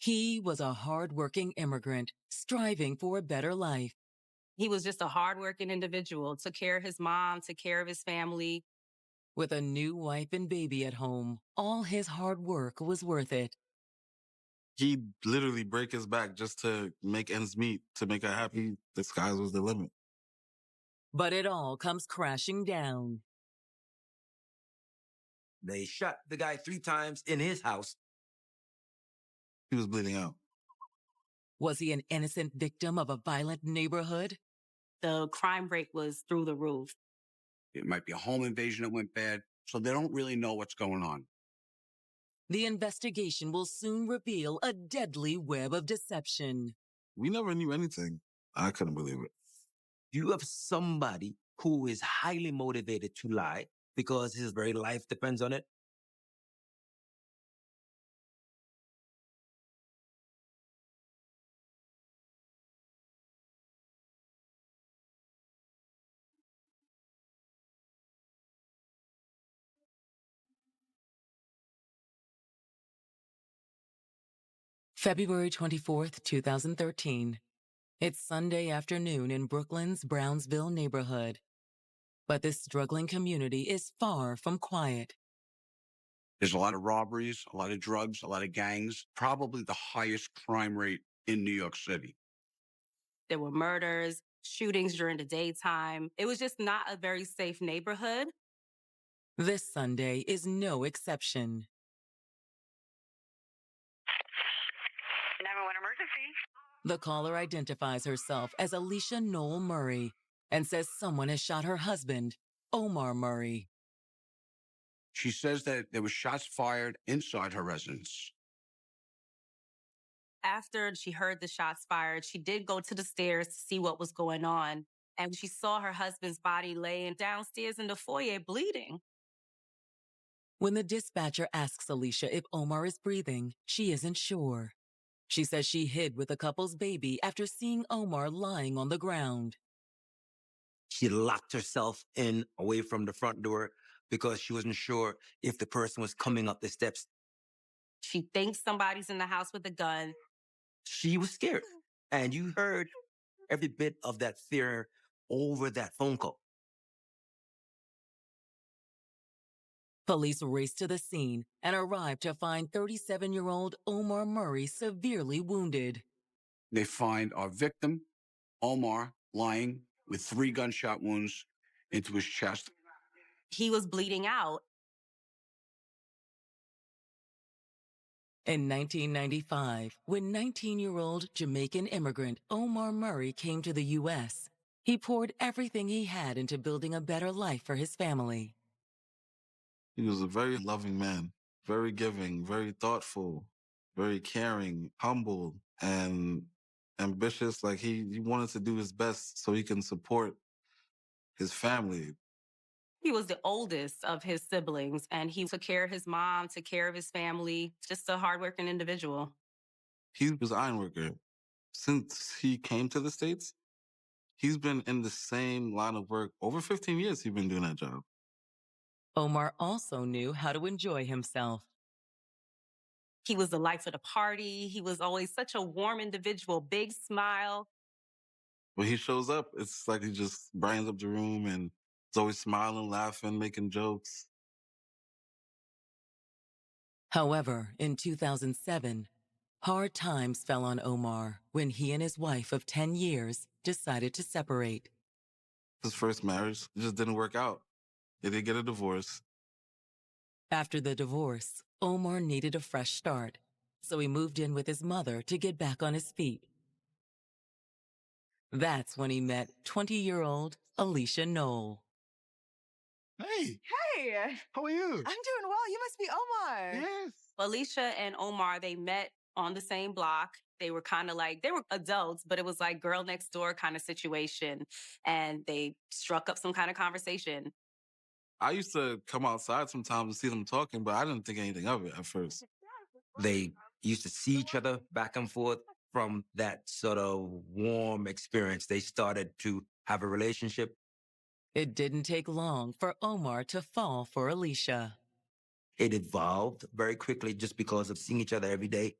He was a hard-working immigrant, striving for a better life. He was just a hardworking individual, took care of his mom, took care of his family. With a new wife and baby at home, all his hard work was worth it. He literally break his back just to make ends meet, to make her happy. The sky was the limit. But it all comes crashing down. They shot the guy 3 times in his house. He was bleeding out. Was he an innocent victim of a violent neighborhood? The crime rate was through the roof. It might be a home invasion that went bad, so they don't really know what's going on. The investigation will soon reveal a deadly web of deception. We never knew anything. I couldn't believe it. You have somebody who is highly motivated to lie because his very life depends on it. February 24th, 2013. It's Sunday afternoon in Brooklyn's Brownsville neighborhood. But this struggling community is far from quiet. There's a lot of robberies, a lot of drugs, a lot of gangs, probably the highest crime rate in New York City. There were murders, shootings during the daytime. It was just not a very safe neighborhood. This Sunday is no exception. 911 emergency. The caller identifies herself as Alicia Noel Murray and says someone has shot her husband, Omar Murray. She says that there were shots fired inside her residence. After she heard the shots fired, she did go to the stairs to see what was going on. And she saw her husband's body laying downstairs in the foyer bleeding. When the dispatcher asks Alicia if Omar is breathing, she isn't sure. She says she hid with the couple's baby after seeing Omar lying on the ground. She locked herself in away from the front door because she wasn't sure if the person was coming up the steps. She thinks somebody's in the house with a gun. She was scared. And you heard every bit of that fear over that phone call. Police race to the scene and arrive to find 37-year-old Omar Murray severely wounded. They find our victim, Omar, lying with 3 gunshot wounds into his chest. He was bleeding out. In 1995, when 19-year-old Jamaican immigrant Omar Murray came to the U.S., he poured everything he had into building a better life for his family. He was a very loving man, very giving, very thoughtful, very caring, humble, and ambitious. Like he wanted to do his best so he can support his family. He was the oldest of his siblings, and he took care of his mom, took care of his family, just a hardworking individual. He was an ironworker. Since he came to the States, he's been in the same line of work. Over 15 years he's been doing that job. Omar also knew how to enjoy himself. He was the life of the party. He was always such a warm individual, big smile. When he shows up, it's like he just brightens up the room and he's always smiling, laughing, making jokes. However, in 2007, hard times fell on Omar when he and his wife of 10 years decided to separate. His first marriage just didn't work out. They did get a divorce. After the divorce, Omar needed a fresh start, so he moved in with his mother to get back on his feet. That's when he met 20-year-old Alicia Noel. Hey, Hey, how are you? I'm doing well. You must be Omar. Yes. Alicia and Omar, they met on the same block. They were kind of like, they were adults, but it was like girl next door kind of situation. And they struck up some kind of conversation. I used to come outside sometimes and see them talking, but I didn't think anything of it at first. They used to see each other back and forth. From that sort of warm experience, they started to have a relationship. It didn't take long for Omar to fall for Alicia. It evolved very quickly just because of seeing each other every day.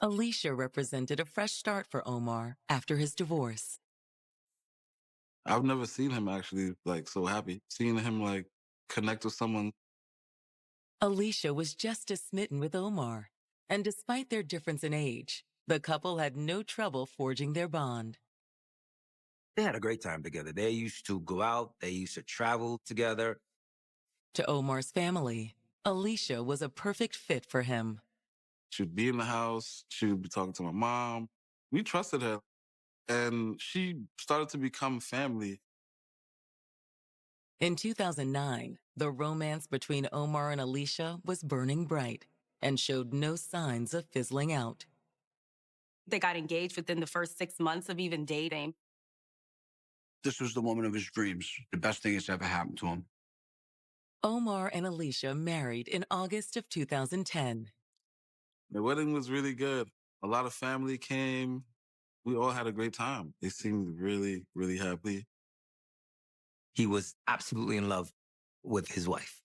Alicia represented a fresh start for Omar after his divorce. I've never seen him actually like so happy. Seeing him like connect with someone. Alicia was just as smitten with Omar, and despite their difference in age, the couple had no trouble forging their bond. They had a great time together. They used to go out, they used to travel together. To Omar's family, Alicia was a perfect fit for him. She'd be in the house. She would be talking to my mom. We trusted her. And she started to become family. In 2009, the romance between Omar and Alicia was burning bright and showed no signs of fizzling out. They got engaged within the first 6 months of even dating. This was the woman of his dreams, the best thing that's ever happened to him. Omar and Alicia married in August of 2010. The wedding was really good. A lot of family came. We all had a great time. They seemed really, really happy. He was absolutely in love with his wife,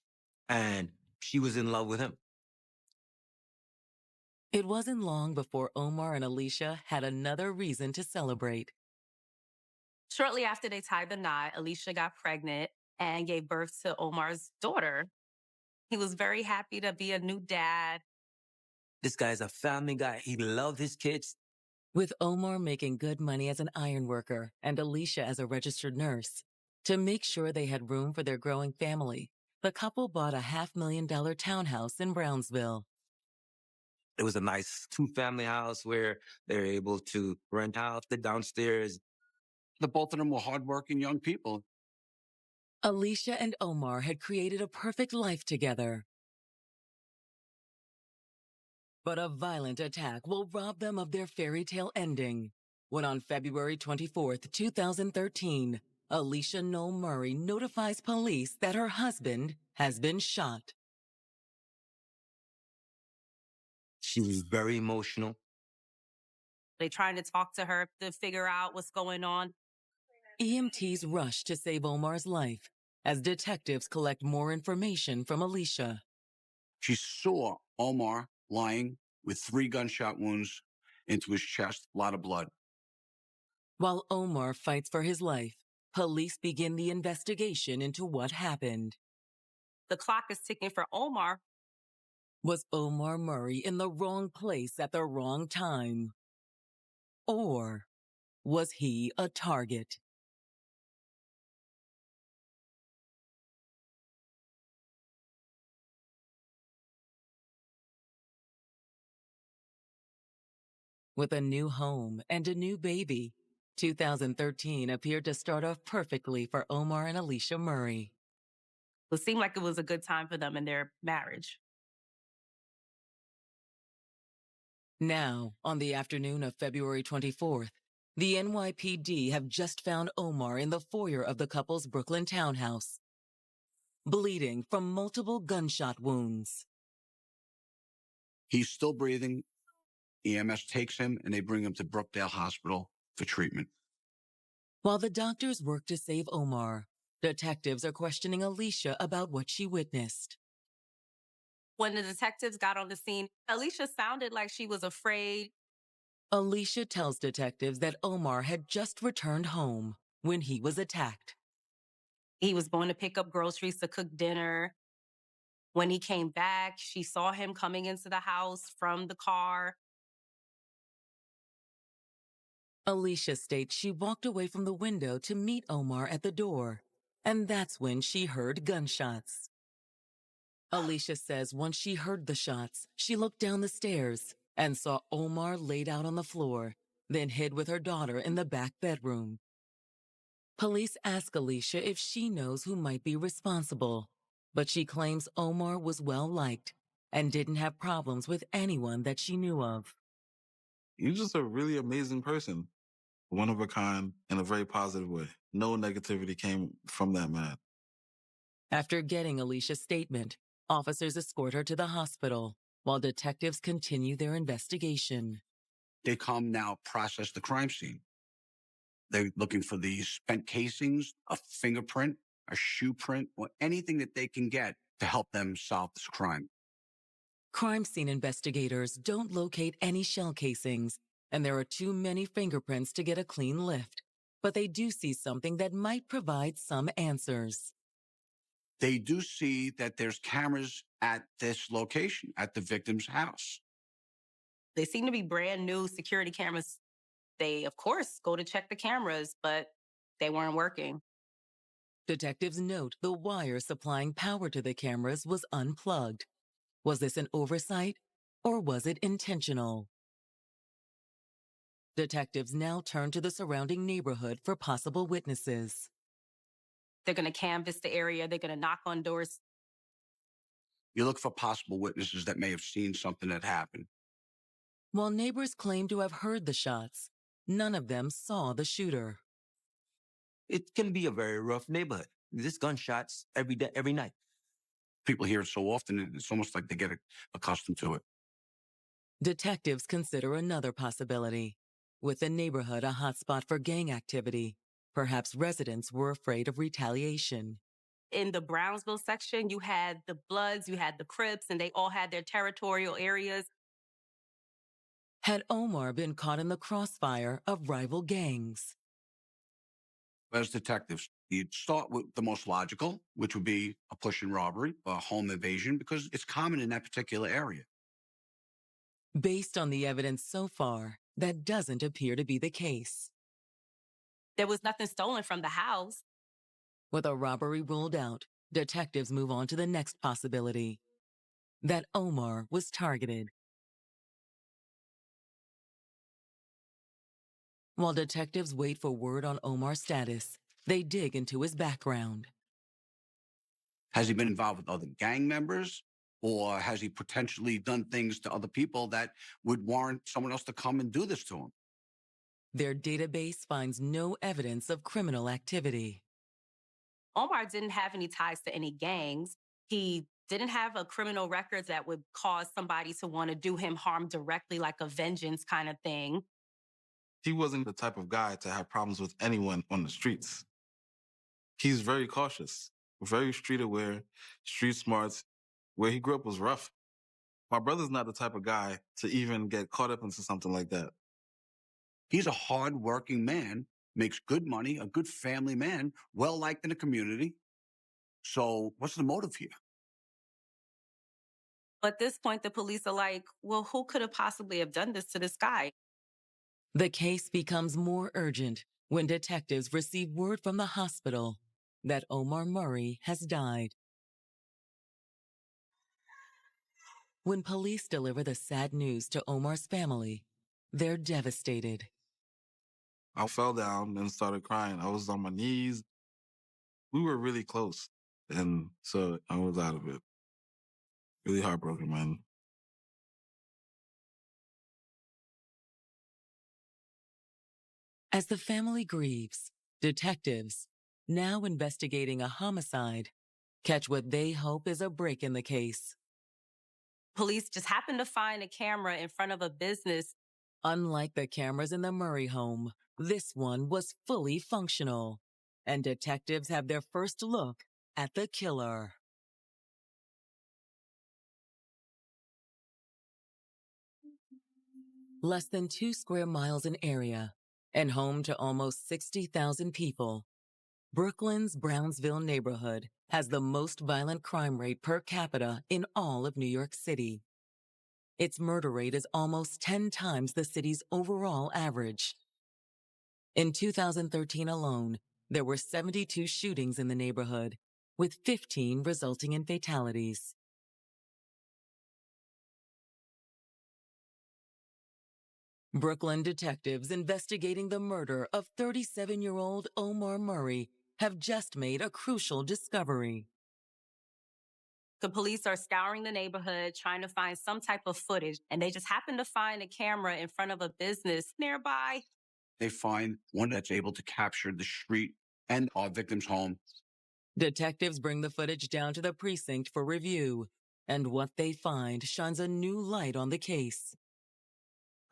and she was in love with him. It wasn't long before Omar and Alicia had another reason to celebrate. Shortly after they tied the knot, Alicia got pregnant and gave birth to Omar's daughter. He was very happy to be a new dad. This guy's a family guy. He loved his kids. With Omar making good money as an iron worker and Alicia as a registered nurse, to make sure they had room for their growing family, the couple bought a $500,000 townhouse in Brownsville. It was a nice two-family house where they were able to rent out the downstairs. The both of them were hardworking young people. Alicia and Omar had created a perfect life together. But a violent attack will rob them of their fairy tale ending when on February 24th, 2013, Alicia Noel Murray notifies police that her husband has been shot. She was very emotional. They trying to talk to her to figure out what's going on. EMTs rush to save Omar's life as detectives collect more information from Alicia. She saw Omar lying with 3 gunshot wounds into his chest, a lot of blood. While Omar fights for his life, police begin the investigation into what happened. The clock is ticking for Omar. Was Omar Murray in the wrong place at the wrong time? Or was he a target? With a new home and a new baby, 2013 appeared to start off perfectly for Omar and Alicia Murray. It seemed like it was a good time for them in their marriage. Now, on the afternoon of February 24th, the NYPD have just found Omar in the foyer of the couple's Brooklyn townhouse, bleeding from multiple gunshot wounds. He's still breathing. EMS takes him and they bring him to Brookdale Hospital for treatment. While the doctors work to save Omar, detectives are questioning Alicia about what she witnessed. When the detectives got on the scene, Alicia sounded like she was afraid. Alicia tells detectives that Omar had just returned home when he was attacked. He was going to pick up groceries to cook dinner. When he came back, she saw him coming into the house from the car. Alicia states she walked away from the window to meet Omar at the door, and that's when she heard gunshots. Alicia says once she heard the shots, she looked down the stairs and saw Omar laid out on the floor, then hid with her daughter in the back bedroom. Police ask Alicia if she knows who might be responsible, but she claims Omar was well-liked and didn't have problems with anyone that she knew of. He's just a really amazing person. One of a kind in a very positive way. No negativity came from that man. After getting Alicia's statement, officers escort her to the hospital while detectives continue their investigation. They come now process the crime scene. They're looking for the spent casings, a fingerprint, a shoe print, or anything that they can get to help them solve this crime. Crime scene investigators don't locate any shell casings, and there are too many fingerprints to get a clean lift. But they do see something that might provide some answers. They do see that there's cameras at this location, at the victim's house. They seem to be brand new security cameras. They, of course, go to check the cameras, but they weren't working. Detectives note the wire supplying power to the cameras was unplugged. Was this an oversight, or was it intentional? Detectives now turn to the surrounding neighborhood for possible witnesses. They're going to canvass the area. They're going to knock on doors. You look for possible witnesses that may have seen something that happened. While neighbors claim to have heard the shots, none of them saw the shooter. It can be a very rough neighborhood. There's gunshots every day, every night. People hear it so often, it's almost like they get accustomed to it. Detectives consider another possibility. With the neighborhood a hotspot for gang activity, perhaps residents were afraid of retaliation. In the Brownsville section, you had the Bloods, you had the Crips, and they all had their territorial areas. Had Omar been caught in the crossfire of rival gangs? As detectives, you'd start with the most logical, which would be a push and robbery, a home invasion, because it's common in that particular area. Based on the evidence so far, that doesn't appear to be the case. There was nothing stolen from the house. With a robbery ruled out, detectives move on to the next possibility: that Omar was targeted. While detectives wait for word on Omar's status, they dig into his background. Has he been involved with other gang members? Or has he potentially done things to other people that would warrant someone else to come and do this to him? Their database finds no evidence of criminal activity. Omar didn't have any ties to any gangs. He didn't have a criminal record that would cause somebody to want to do him harm directly, like a vengeance kind of thing. He wasn't the type of guy to have problems with anyone on the streets. He's very cautious, very street aware, street smarts. Where he grew up was rough. My brother's not the type of guy to even get caught up into something like that. He's a hard-working man, makes good money, a good family man, well-liked in the community. So what's the motive here? But at this point, the police are like, well, who could have possibly have done this to this guy? The case becomes more urgent when detectives receive word from the hospital that Omar Murray has died. When police deliver the sad news to Omar's family, they're devastated. I fell down and started crying. I was on my knees. We were really close. And so I was out of it. Really heartbroken, man. As the family grieves, detectives, now investigating a homicide, catch what they hope is a break in the case. Police just happened to find a camera in front of a business. Unlike the cameras in the Murray home, this one was fully functional, and detectives have their first look at the killer. Less than 2 square miles in area and home to almost 60,000 people, Brooklyn's Brownsville neighborhood has the most violent crime rate per capita in all of New York City. Its murder rate is almost 10 times the city's overall average. In 2013 alone, there were 72 shootings in the neighborhood, with 15 resulting in fatalities. Brooklyn detectives investigating the murder of 37-year-old Omar Murray have just made a crucial discovery. The police are scouring the neighborhood, trying to find some type of footage, and they just happen to find a camera in front of a business nearby. They find one that's able to capture the street and our victim's home. Detectives bring the footage down to the precinct for review, and what they find shines a new light on the case.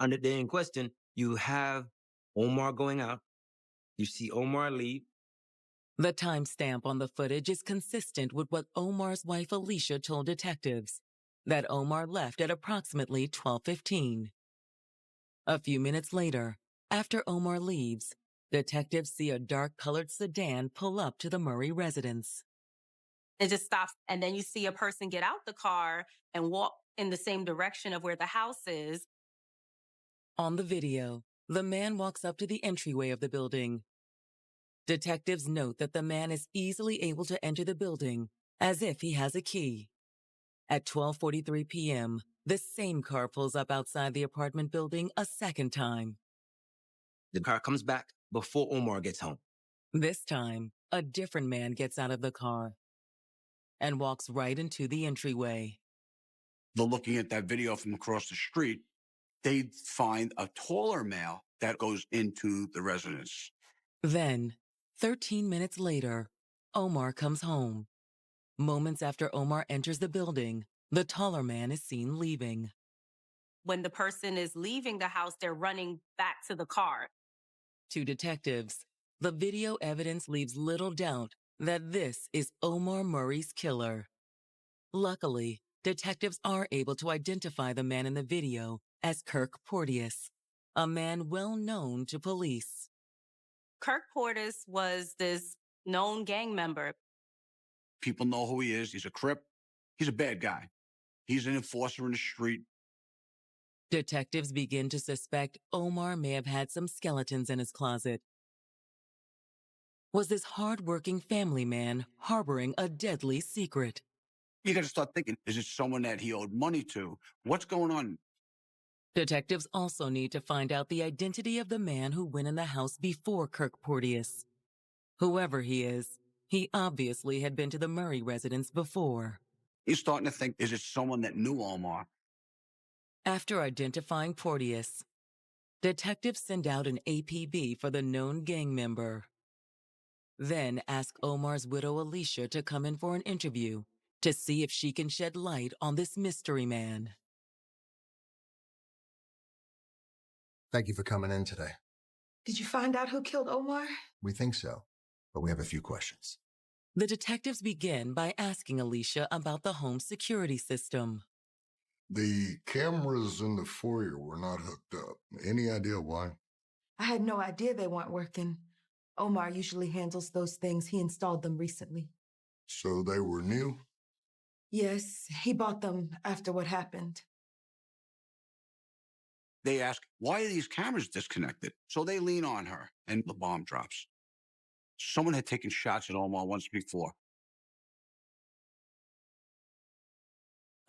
On the day in question, you have Omar going out. You see Omar leave. The timestamp on the footage is consistent with what Omar's wife Alicia told detectives. that Omar left at approximately 12:15. A few minutes later, after Omar leaves, detectives see a dark-colored sedan pull up to the Murray residence. It just stops, and then you see a person get out the car and walk in the same direction of where the house is. On the video, the man walks up to the entryway of the building. Detectives note that the man is easily able to enter the building as if he has a key. At 12:43 p.m., the same car pulls up outside the apartment building a second time. The car comes back before Omar gets home. This time, a different man gets out of the car and walks right into the entryway. They're looking at that video from across the street. They find a taller male that goes into the residence. Then, 13 minutes later, Omar comes home. Moments after Omar enters the building, the taller man is seen leaving. When the person is leaving the house, they're running back to the car. To detectives, the video evidence leaves little doubt that this is Omar Murray's killer. Luckily, detectives are able to identify the man in the video as Kirk Porteous, a man well known to police. Kirk Portis was this known gang member. People know who he is. He's a Crip. He's a bad guy. He's an enforcer in the street. Detectives begin to suspect Omar may have had some skeletons in his closet. Was this hard-working family man harboring a deadly secret? You got to start thinking, is it someone that he owed money to? What's going on? Detectives also need to find out the identity of the man who went in the house before Kirk Porteous. Whoever he is, he obviously had been to the Murray residence before. He's starting to think, is it someone that knew Omar? After identifying Porteous, detectives send out an APB for the known gang member. Then ask Omar's widow Alicia to come in for an interview to see if she can shed light on this mystery man. Thank you for coming in today. Did you find out who killed Omar? We think so, but we have a few questions. The detectives begin by asking Alicia about the home security system. The cameras in the foyer were not hooked up. Any idea why? I had no idea they weren't working. Omar usually handles those things. He installed them recently. So they were new? Yes, he bought them after what happened. They ask, why are these cameras disconnected? So they lean on her, and the bomb drops. Someone had taken shots at Omar once before.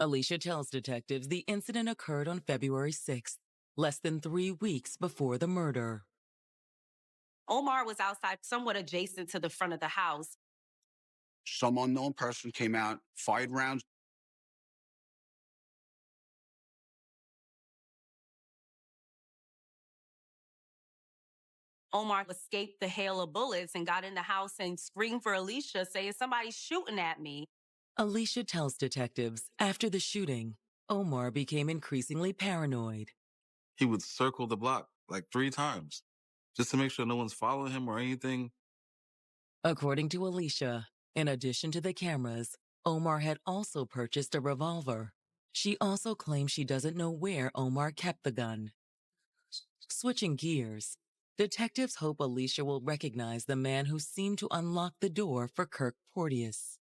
Alicia tells detectives the incident occurred on February 6th, less than 3 weeks before the murder. Omar was outside, somewhat adjacent to the front of the house. Some unknown person came out, fired rounds. Omar escaped the hail of bullets and got in the house and screamed for Alicia, saying, "Somebody's shooting at me." Alicia tells detectives after the shooting, Omar became increasingly paranoid. He would circle the block like 3 times just to make sure no one's following him or anything. According to Alicia, in addition to the cameras, Omar had also purchased a revolver. She also claims she doesn't know where Omar kept the gun. Switching gears, detectives hope Alicia will recognize the man who seemed to unlock the door for Kirk Porteous.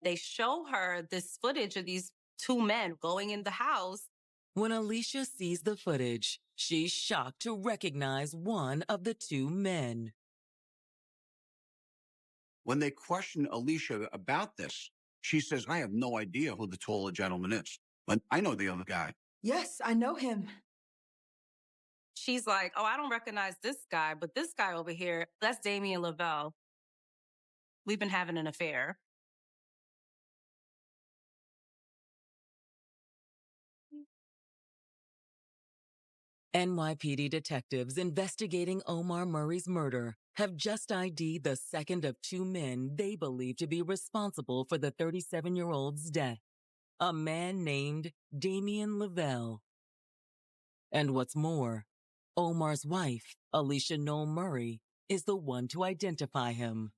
They show her this footage of these 2 men going in the house. When Alicia sees the footage, she's shocked to recognize one of the 2 men. When they question Alicia about this, she says, I have no idea who the taller gentleman is, but I know the other guy. Yes, I know him. She's like, "Oh, I don't recognize this guy, but this guy over here, that's Damien Lavelle. We've been having an affair." NYPD detectives investigating Omar Murray's murder have just ID'd the second of 2 men they believe to be responsible for the 37-year-old's death, a man named Damien Lavelle. And what's more, Omar's wife, Alicia Noel Murray, is the one to identify him.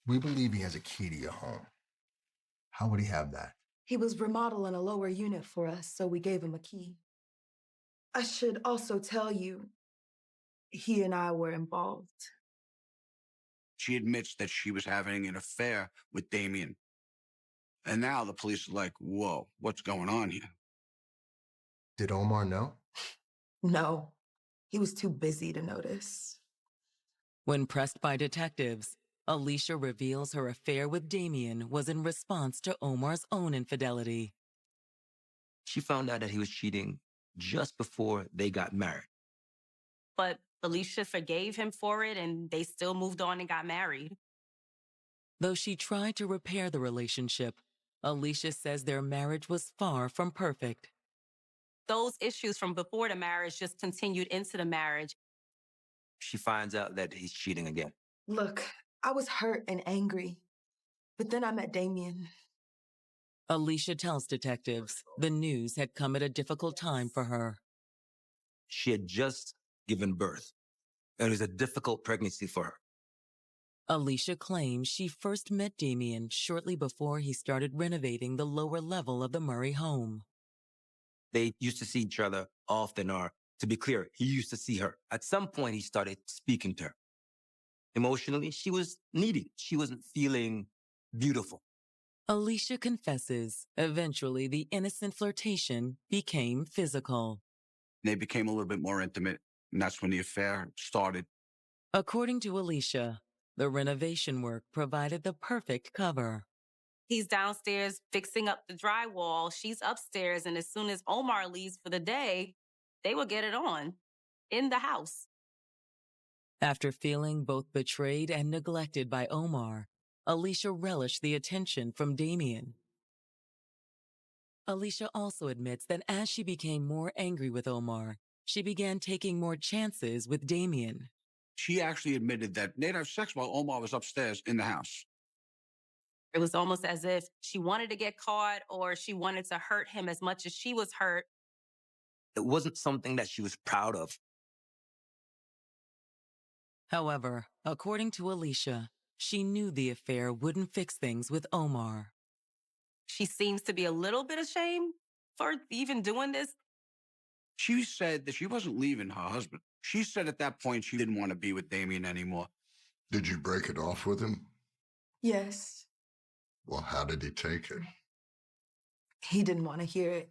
We believe he has a key to your home. How would he have that? He was remodeling a lower unit for us, so we gave him a key. I should also tell you, he and I were involved. She admits that she was having an affair with Damien. And now the police are like, whoa, what's going on here? Did Omar know? No, he was too busy to notice. When pressed by detectives, Alicia reveals her affair with Damien was in response to Omar's own infidelity. She found out that he was cheating just before they got married. But Alicia forgave him for it, and they still moved on and got married. Though she tried to repair the relationship, Alicia says their marriage was far from perfect. Those issues from before the marriage just continued into the marriage. She finds out that he's cheating again. Look, I was hurt and angry, but then I met Damien. Alicia tells detectives the news had come at a difficult time for her. She had just given birth. It was a difficult pregnancy for her. Alicia claims she first met Damien shortly before he started renovating the lower level of the Murray home. They used to see each other often, or to be clear, he used to see her. At some point, he started speaking to her. Emotionally, she was needy. She wasn't feeling beautiful. Alicia confesses eventually the innocent flirtation became physical. They became a little bit more intimate, and that's when the affair started. According to Alicia, the renovation work provided the perfect cover. He's downstairs fixing up the drywall. She's upstairs, and as soon as Omar leaves for the day, they will get it on in the house. After feeling both betrayed and neglected by Omar, Alicia relished the attention from Damien. Alicia also admits that as she became more angry with Omar, she began taking more chances with Damien. She actually admitted that they'd have sex while Omar was upstairs in the house. It was almost as if she wanted to get caught or she wanted to hurt him as much as she was hurt. It wasn't something that she was proud of. However, according to Alicia, she knew the affair wouldn't fix things with Omar. She seems to be a little bit ashamed for even doing this. She said that she wasn't leaving her husband. She said at that point she didn't want to be with Damien anymore. Did you break it off with him? Yes, Well, how did he take it? he didn't want to hear it.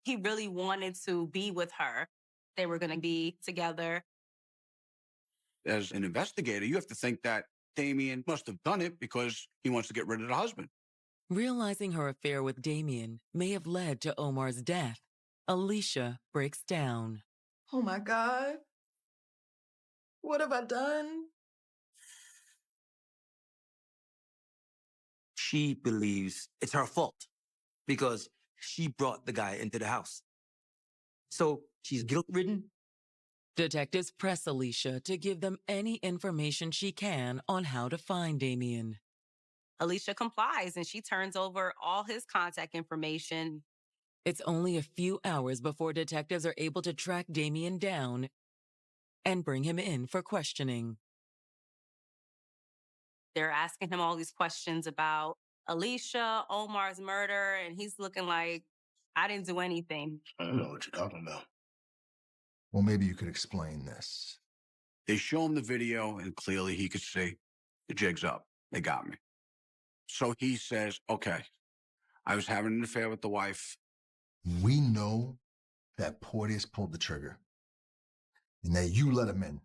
He really wanted to be with her. They were going to be together. As an investigator, you have to think that Damien must have done it because he wants to get rid of the husband. Realizing her affair with Damien may have led to Omar's death, Alicia breaks down. Oh my God. What have I done? She believes it's her fault because she brought the guy into the house. So she's guilt-ridden. Detectives press Alicia to give them any information she can on how to find Damien. Alicia complies and she turns over all his contact information. It's only a few hours before detectives are able to track Damien down and bring him in for questioning. They're asking him all these questions about Alicia, Omar's murder, and he's looking like, I didn't do anything. I don't know what you're talking about. Well, maybe you could explain this. They show him the video, and clearly he could see the jig's up. They got me. So he says, okay, I was having an affair with the wife. We know that Porteous pulled the trigger and that you let him in.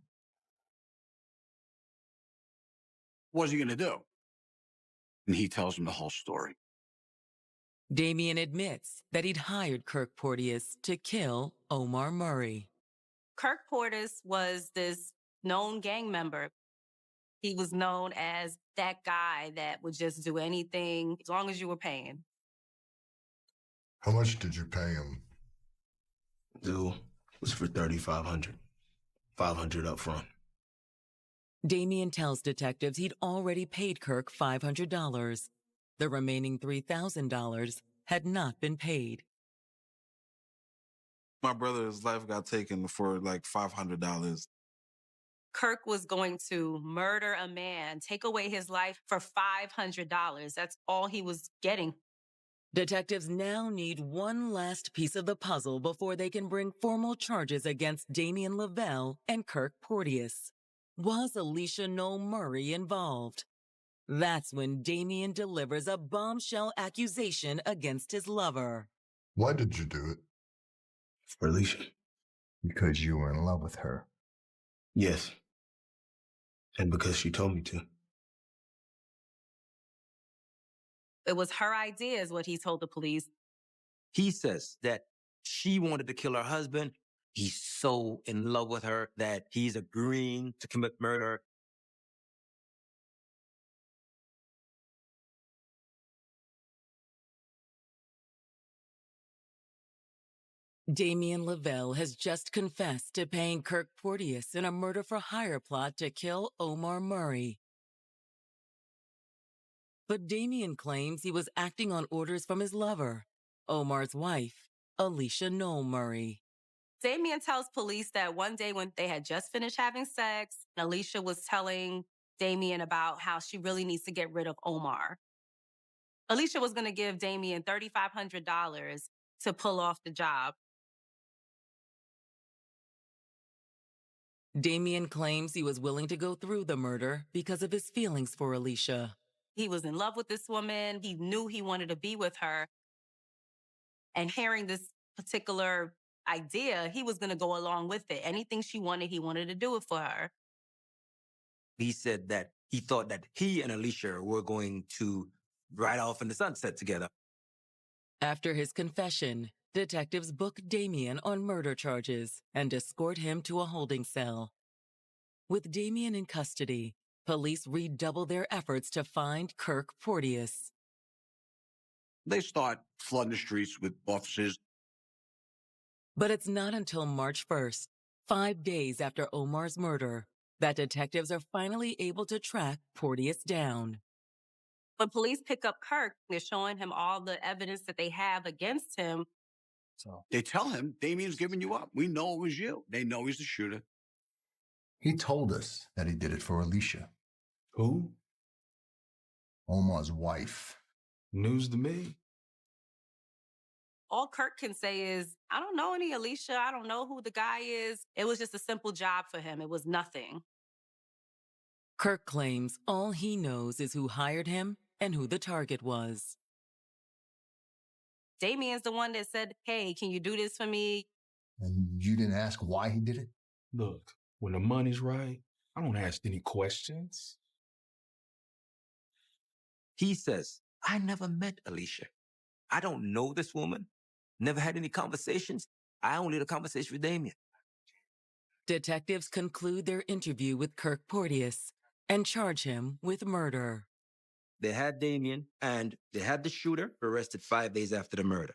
What's he going to do? And he tells him the whole story. Damien admits that he'd hired Kirk Porteous to kill Omar Murray. Kirk Portis was this known gang member. He was known as that guy that would just do anything as long as you were paying. How much did you pay him? Deal was for $3,500. $500 up front. Damien tells detectives he'd already paid Kirk $500. The remaining $3,000 had not been paid. My brother's life got taken for like $500. Kirk was going to murder a man, take away his life for $500. That's all he was getting. Detectives now need one last piece of the puzzle before they can bring formal charges against Damien Lavelle and Kirk Porteous. Was Alicia Noel Murray involved? That's when Damien delivers a bombshell accusation against his lover. Why did you do it? For Alicia. Because you were in love with her. Yes. And because she told me to. It was her idea, is what he told the police. He says that she wanted to kill her husband. He's so in love with her that he's agreeing to commit murder. Damien Lavelle has just confessed to paying Kirk Porteous in a murder-for-hire plot to kill Omar Murray. But Damien claims he was acting on orders from his lover, Omar's wife, Alicia Noel Murray. Damien tells police that one day when they had just finished having sex, Alicia was telling Damien about how she really needs to get rid of Omar. Alicia was going to give Damien $3,500 to pull off the job. Damien claims he was willing to go through the murder because of his feelings for Alicia. He was in love with this woman. He knew he wanted to be with her. And hearing this particular idea, he was going to go along with it. Anything she wanted, he wanted to do it for her. He said that he thought that he and Alicia were going to ride off in the sunset together. After his confession, detectives book Damien on murder charges and escort him to a holding cell. With Damien in custody, police redouble their efforts to find Kirk Porteous. They start flooding the streets with officers. But it's not until March 1st, 5 days after Omar's murder, that detectives are finally able to track Porteous down. When police pick up Kirk, they're showing him all the evidence that they have against him. So they tell him, Damien's giving you up. We know it was you. They know he's the shooter. He told us that he did it for Alicia. Who? Omar's wife. News to me. All Kirk can say is, I don't know any Alicia. I don't know who the guy is. It was just a simple job for him. It was nothing. Kirk claims all he knows is who hired him and who the target was. Damien's the one that said, hey, can you do this for me? And you didn't ask why he did it? Look, when the money's right, I don't ask any questions. He says, I never met Alicia. I don't know this woman. Never had any conversations. I only had a conversation with Damien. Detectives conclude their interview with Kirk Porteous and charge him with murder. They had Damien and they had the shooter arrested 5 days after the murder.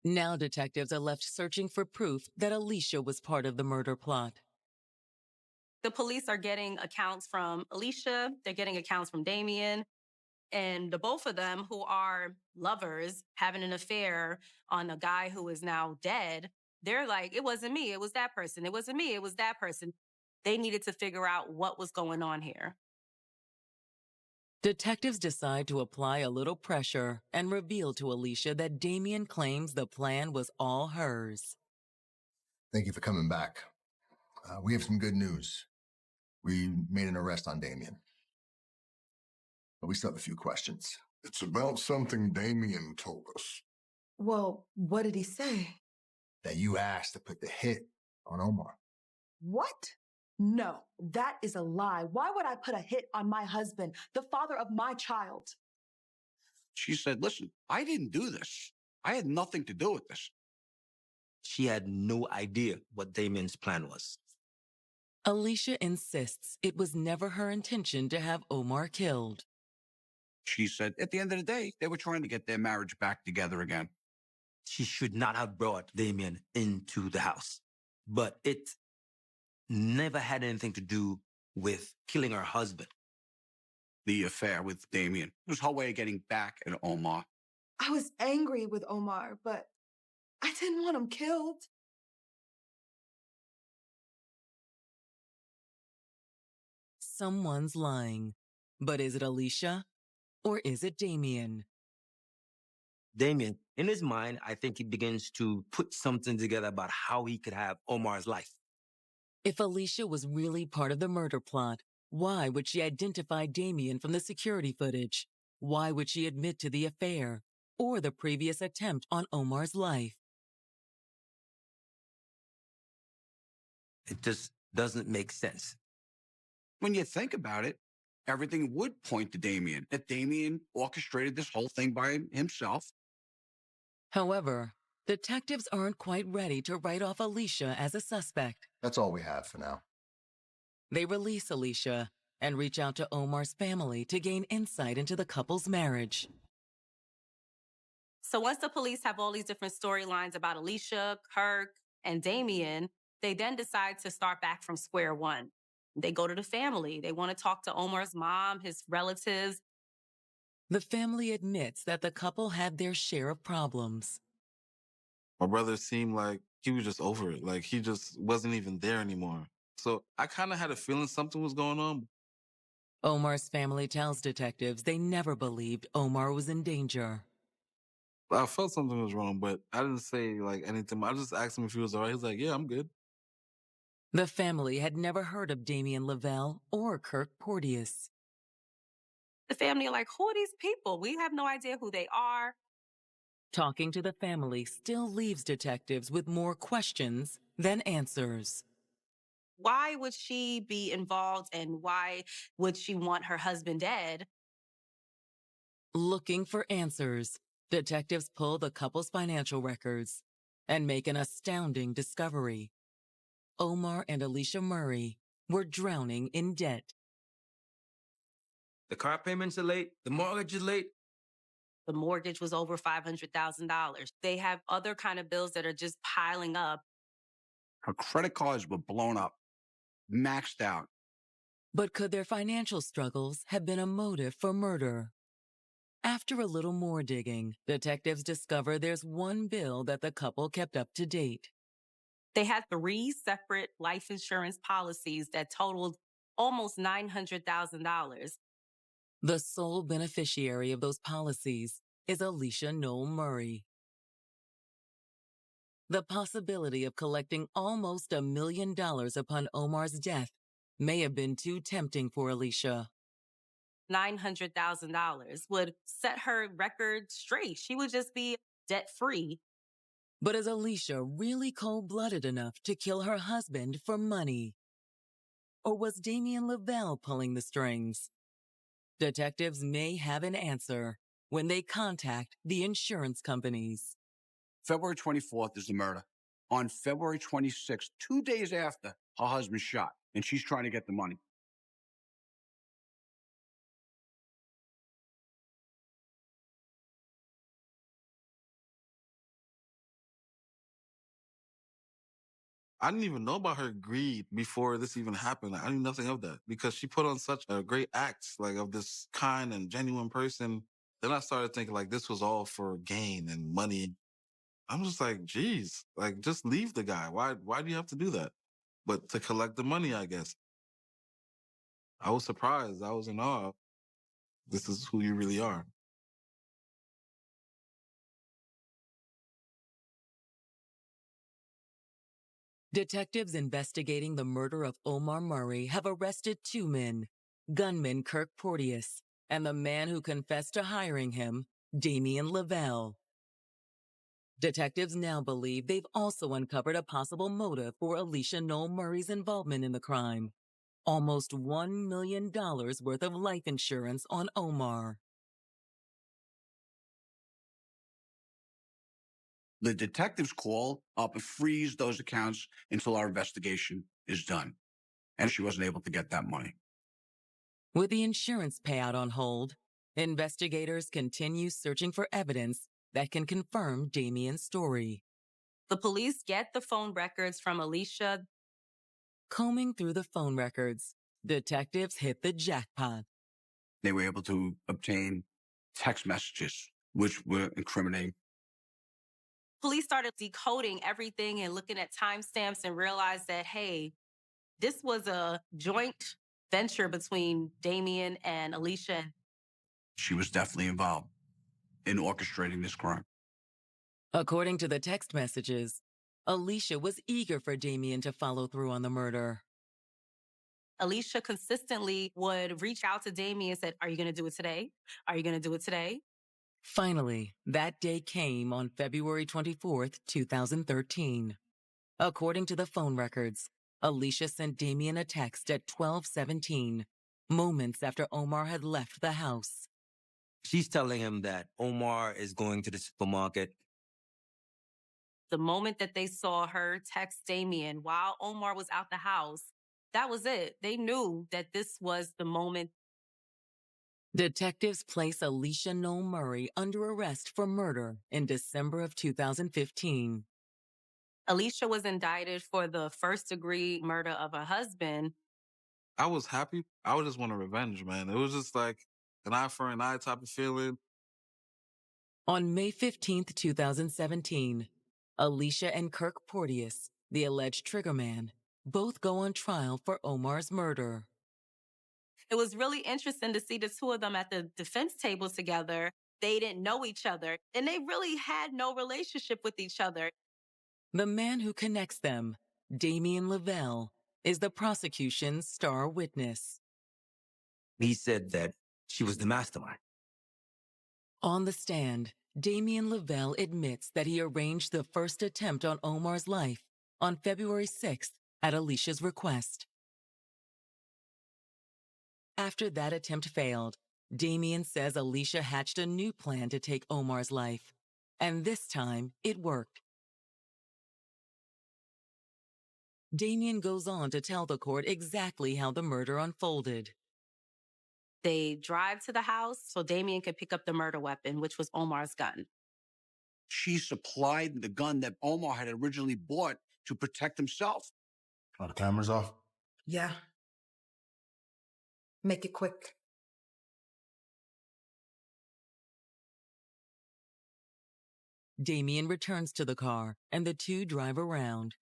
Now detectives are left searching for proof that Alicia was part of the murder plot. The police are getting accounts from Alicia. They're getting accounts from Damien. And the both of them, who are lovers, having an affair on a guy who is now dead, they're like, it wasn't me, it was that person. It wasn't me, it was that person. They needed to figure out what was going on here. Detectives decide to apply a little pressure and reveal to Alicia that Damien claims the plan was all hers. Thank you for coming back. We have some good news. We made an arrest on Damien. But we still have a few questions. It's about something Damien told us. Well, what did he say? That you asked to put the hit on Omar. What? No, that is a lie. Why would I put a hit on my husband, the father of my child? She said, listen, I didn't do this. I had nothing to do with this. She had no idea what Damien's plan was. Alicia insists it was never her intention to have Omar killed. She said, at the end of the day, they were trying to get their marriage back together again. She should not have brought Damien into the house. But it never had anything to do with killing her husband. The affair with Damien. It was her way of getting back at Omar. I was angry with Omar, but I didn't want him killed. someone's lying. But is it Alicia or is it Damien? Damien, in his mind, I think he begins to put something together about how he could have Omar's life. If Alicia was really part of the murder plot, why would she identify Damien from the security footage? Why would she admit to the affair or the previous attempt on Omar's life? It just doesn't make sense. When you think about it, everything would point to Damien, that Damien orchestrated this whole thing by himself. However, detectives aren't quite ready to write off Alicia as a suspect. That's all we have for now. They release Alicia and reach out to Omar's family to gain insight into the couple's marriage. So once the police have all these different storylines about Alicia, Kirk, and Damien, they then decide to start back from square one. They go to the family. They want to talk to Omar's mom, his relatives. The family admits that the couple had their share of problems. My brother seemed like he was just over it. Like he just wasn't even there anymore. So I kind of had a feeling something was going on. Omar's family tells detectives they never believed Omar was in danger. I felt something was wrong, but I didn't say like anything. I just asked him if he was all right. He was like, yeah, I'm good. The family had never heard of Damien Lavelle or Kirk Porteous. The family are like, who are these people? We have no idea who they are. Talking to the family still leaves detectives with more questions than answers. Why would she be involved and why would she want her husband dead? Looking for answers, detectives pull the couple's financial records and make an astounding discovery. Omar and Alicia Murray were drowning in debt. The car payments are late. The mortgage is late. The mortgage was over $500,000. They have other kind of bills that are just piling up. Her credit cards were blown up, maxed out. But could their financial struggles have been a motive for murder? After a little more digging, detectives discover there's one bill that the couple kept up to date. They had 3 separate life insurance policies that totaled almost $900,000. The sole beneficiary of those policies is Alicia Noel Murray. The possibility of collecting almost $1 million upon Omar's death may have been too tempting for Alicia. $900,000 would set her record straight. She would just be debt-free. But is Alicia really cold-blooded enough to kill her husband for money? Or was Damien Lavelle pulling the strings? Detectives may have an answer when they contact the insurance companies. February 24th is the murder. On February 26th, 2 days after, her husband's shot, and she's trying to get the money. I didn't even know about her greed before this even happened. Like, I knew nothing of that because she put on such a great act, like of this kind and genuine person. Then I started thinking like this was all for gain and money. I'm just like, geez, like just leave the guy. Why do you have to do that? But to collect the money, I guess. I was surprised. I was in awe. This is who you really are. Detectives investigating the murder of Omar Murray have arrested 2 men, gunman Kirk Porteous and the man who confessed to hiring him, Damien Lavelle. Detectives now believe they've also uncovered a possible motive for Alicia Noel Murray's involvement in the crime. Almost $1 million worth of life insurance on Omar. The detectives call up and freeze those accounts until our investigation is done. And she wasn't able to get that money. With the insurance payout on hold, investigators continue searching for evidence that can confirm Damien's story. The police get the phone records from Alicia. Combing through the phone records, detectives hit the jackpot. They were able to obtain text messages, which were incriminating. Police started decoding everything and looking at timestamps and realized that, hey, this was a joint venture between Damien and Alicia. She was definitely involved in orchestrating this crime. According to the text messages, Alicia was eager for Damien to follow through on the murder. Alicia consistently would reach out to Damien and said, "Are you going to do it today? Are you going to do it today?" Finally, that day came on February 24th, 2013. According to the phone records, Alicia sent Damien a text at 12:17, moments after Omar had left the house. She's telling him that Omar is going to the supermarket. The moment that they saw her text Damien while Omar was out the house, that was it. They knew that this was the moment. Detectives place Alicia Noel Murray under arrest for murder in December of 2015. Alicia was indicted for the first-degree murder of her husband. I was happy. I would just want a revenge, man. It was just like an eye for an eye type of feeling. On May 15th, 2017, Alicia and Kirk Porteous, the alleged triggerman, both go on trial for Omar's murder. It was really interesting to see the two of them at the defense table together. They didn't know each other, and they really had no relationship with each other. The man who connects them, Damien Lavelle, is the prosecution's star witness. He said that she was the mastermind. On the stand, Damien Lavelle admits that he arranged the first attempt on Omar's life on February 6th at Alicia's request. After that attempt failed, Damien says Alicia hatched a new plan to take Omar's life, and this time it worked. Damien goes on to tell the court exactly how the murder unfolded. They drive to the house so Damien could pick up the murder weapon, which was Omar's gun. She supplied the gun that Omar had originally bought to protect himself. Are the cameras off? Yeah. Make it quick. Damien returns to the car, and the two drive around.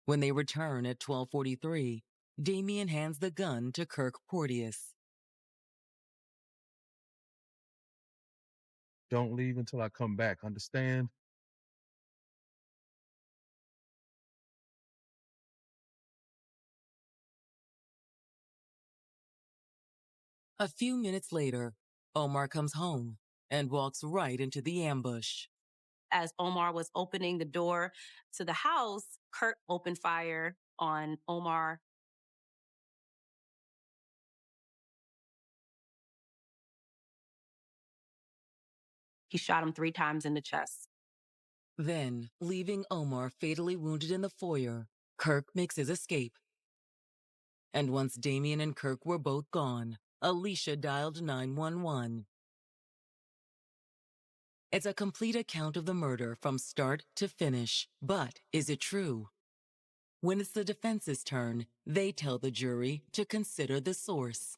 When they return at 12:43, Damien hands the gun to Kirk Porteous. Don't leave until I come back, understand? A few minutes later, Omar comes home and walks right into the ambush. As Omar was opening the door to the house, Kurt opened fire on Omar. He shot him 3 times in the chest. Then, leaving Omar fatally wounded in the foyer, Kirk makes his escape. And once Damien and Kirk were both gone, Alicia dialed 911. It's a complete account of the murder from start to finish. But is it true? When it's the defense's turn, they tell the jury to consider the source.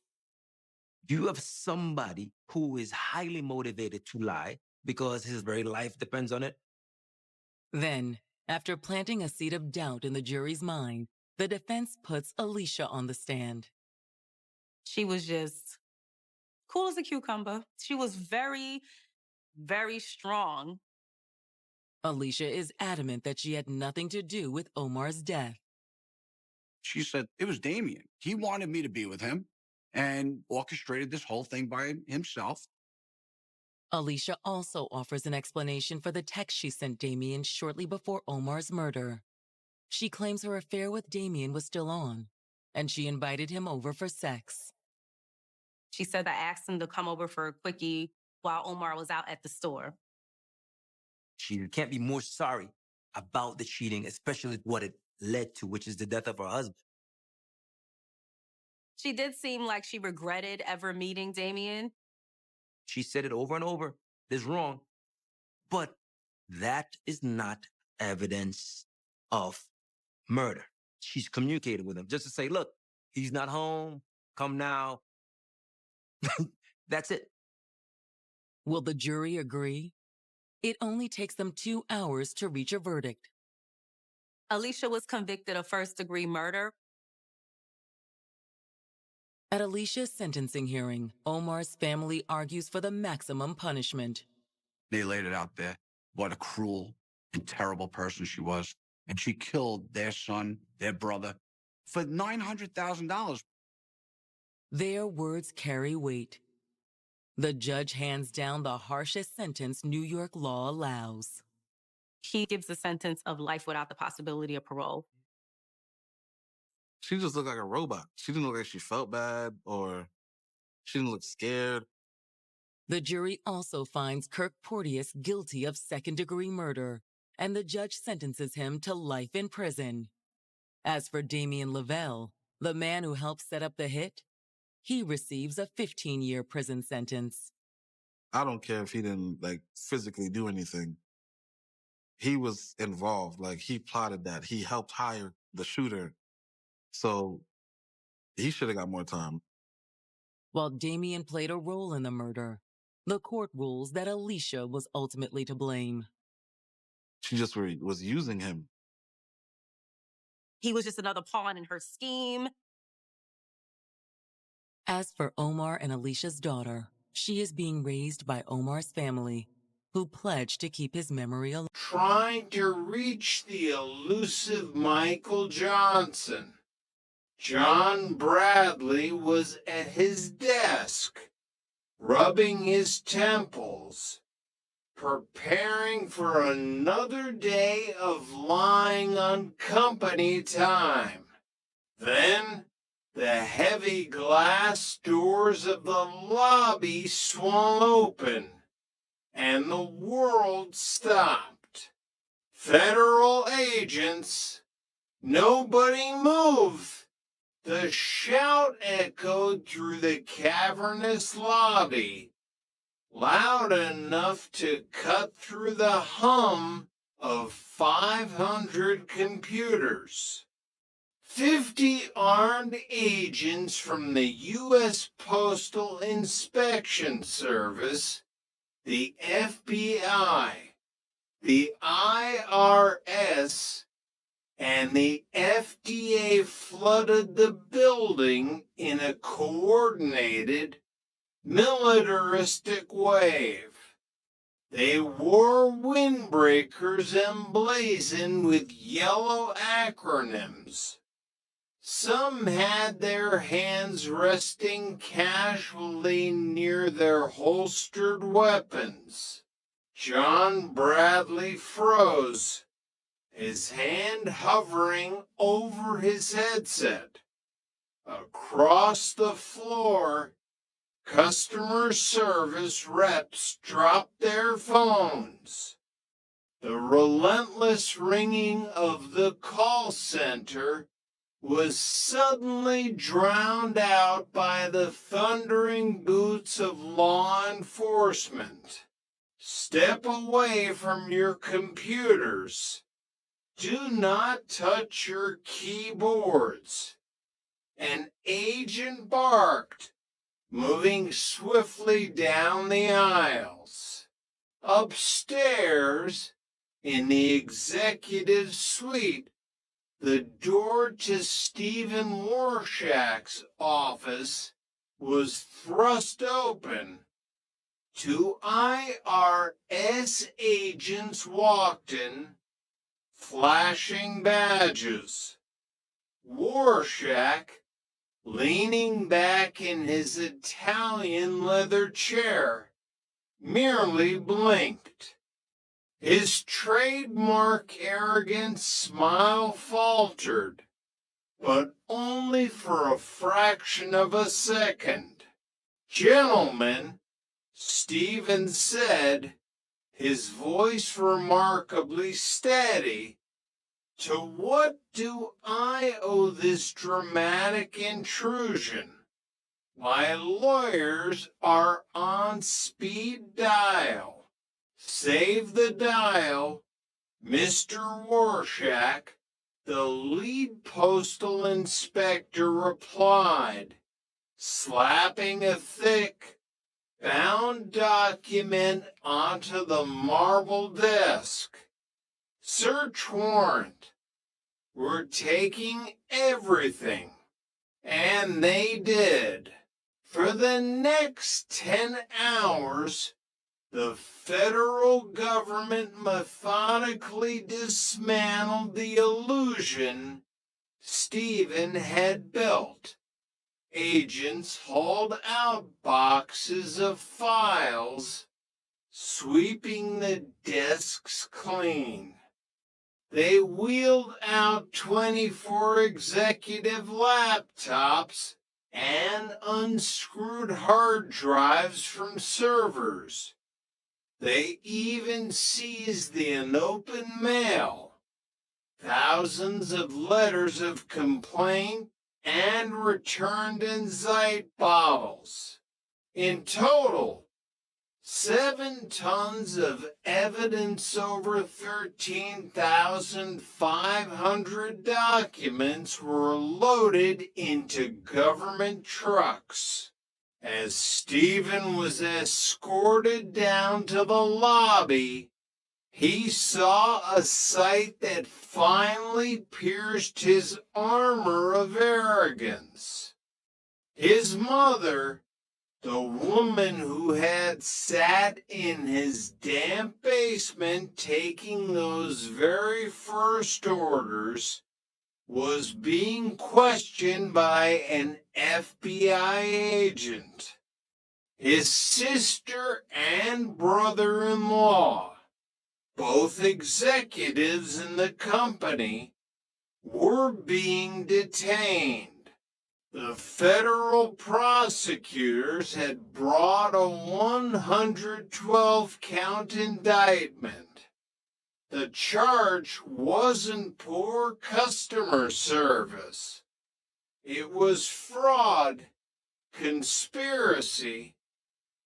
You have somebody who is highly motivated to lie because his very life depends on it. Then, after planting a seed of doubt in the jury's mind, the defense puts Alicia on the stand. She was just cool as a cucumber. She was very, very strong. Alicia is adamant that she had nothing to do with Omar's death. She said, it was Damien. He wanted me to be with him and orchestrated this whole thing by himself. Alicia also offers an explanation for the text she sent Damien shortly before Omar's murder. She claims her affair with Damien was still on, and she invited him over for sex. She said I asked him to come over for a quickie while Omar was out at the store. She can't be more sorry about the cheating, especially what it led to, which is the death of her husband. She did seem like she regretted ever meeting Damien. She said it over and over. This is wrong. But that is not evidence of murder. She's communicated with him just to say, look, he's not home. Come now. That's it. Will the jury agree? It only takes them 2 hours to reach a verdict. Alicia was convicted of first-degree murder. At Alicia's sentencing hearing, Omar's family argues for the maximum punishment. They laid it out there. What a cruel and terrible person she was. And she killed their son, their brother, for $900,000. Their words carry weight. The judge hands down the harshest sentence New York law allows. He gives a sentence of life without the possibility of parole. She just looked like a robot. She didn't look like she felt bad or she didn't look scared. The jury also finds Kirk Porteous guilty of second-degree murder, and the judge sentences him to life in prison. As for Damien Lavelle, the man who helped set up the hit, he receives a 15-year prison sentence. I don't care if he didn't physically do anything. He was involved. He plotted that. He helped hire the shooter. So he should have got more time. While Damien played a role in the murder, the court rules that Alicia was ultimately to blame. She just was using him. He was just another pawn in her scheme. As for Omar and Alicia's daughter, she is being raised by Omar's family, who pledged to keep his memory alive. Trying to reach the elusive Michael Johnson. John Bradley was at his desk, rubbing his temples, preparing for another day of lying on company time. Then the heavy glass doors of the lobby swung open, and the world stopped. Federal agents, nobody move. The shout echoed through the cavernous lobby, loud enough to cut through the hum of 500 computers. 50 armed agents from the U.S. Postal Inspection Service, the FBI, the IRS, and the FDA flooded the building in a coordinated, militaristic wave. They wore windbreakers emblazoned with yellow acronyms. Some had their hands resting casually near their holstered weapons. John Bradley froze, his hand hovering over his headset. Across the floor, customer service reps dropped their phones. The relentless ringing of the call center was suddenly drowned out by the thundering boots of law enforcement. Step away from your computers. Do not touch your keyboards. An agent barked, moving swiftly down the aisles. Upstairs, in the executive suite, the door to Stephen Warshak's office was thrust open. 2 IRS agents walked in, flashing badges. Warshak, leaning back in his Italian leather chair, merely blinked. His trademark arrogant smile faltered, but only for a fraction of a second. "Gentlemen," Stephen said, his voice remarkably steady, "to what do I owe this dramatic intrusion? My lawyers are on speed dial. Save the dial, Mr. Warshak," the lead postal inspector replied, slapping a thick, bound document onto the marble desk. "Search warrant. We're taking everything. And And they did. For the next 10 hours, the federal government methodically dismantled the illusion Stephen had built. Agents hauled out boxes of files, sweeping the desks clean. They wheeled out 24 executive laptops and unscrewed hard drives from servers. They even seized the unopened mail, thousands of letters of complaint, and returned Insight bottles. In total, 7 tons of evidence over 13,500 documents were loaded into government trucks. As Stephen was escorted down to the lobby, he saw a sight that finally pierced his armor of arrogance. His mother, the woman who had sat in his damp basement taking those very first orders, was being questioned by an FBI agent. His sister and brother-in-law, both executives in the company, were being detained. The federal prosecutors had brought a 112-count indictment. The charge wasn't poor customer service. It was fraud, conspiracy,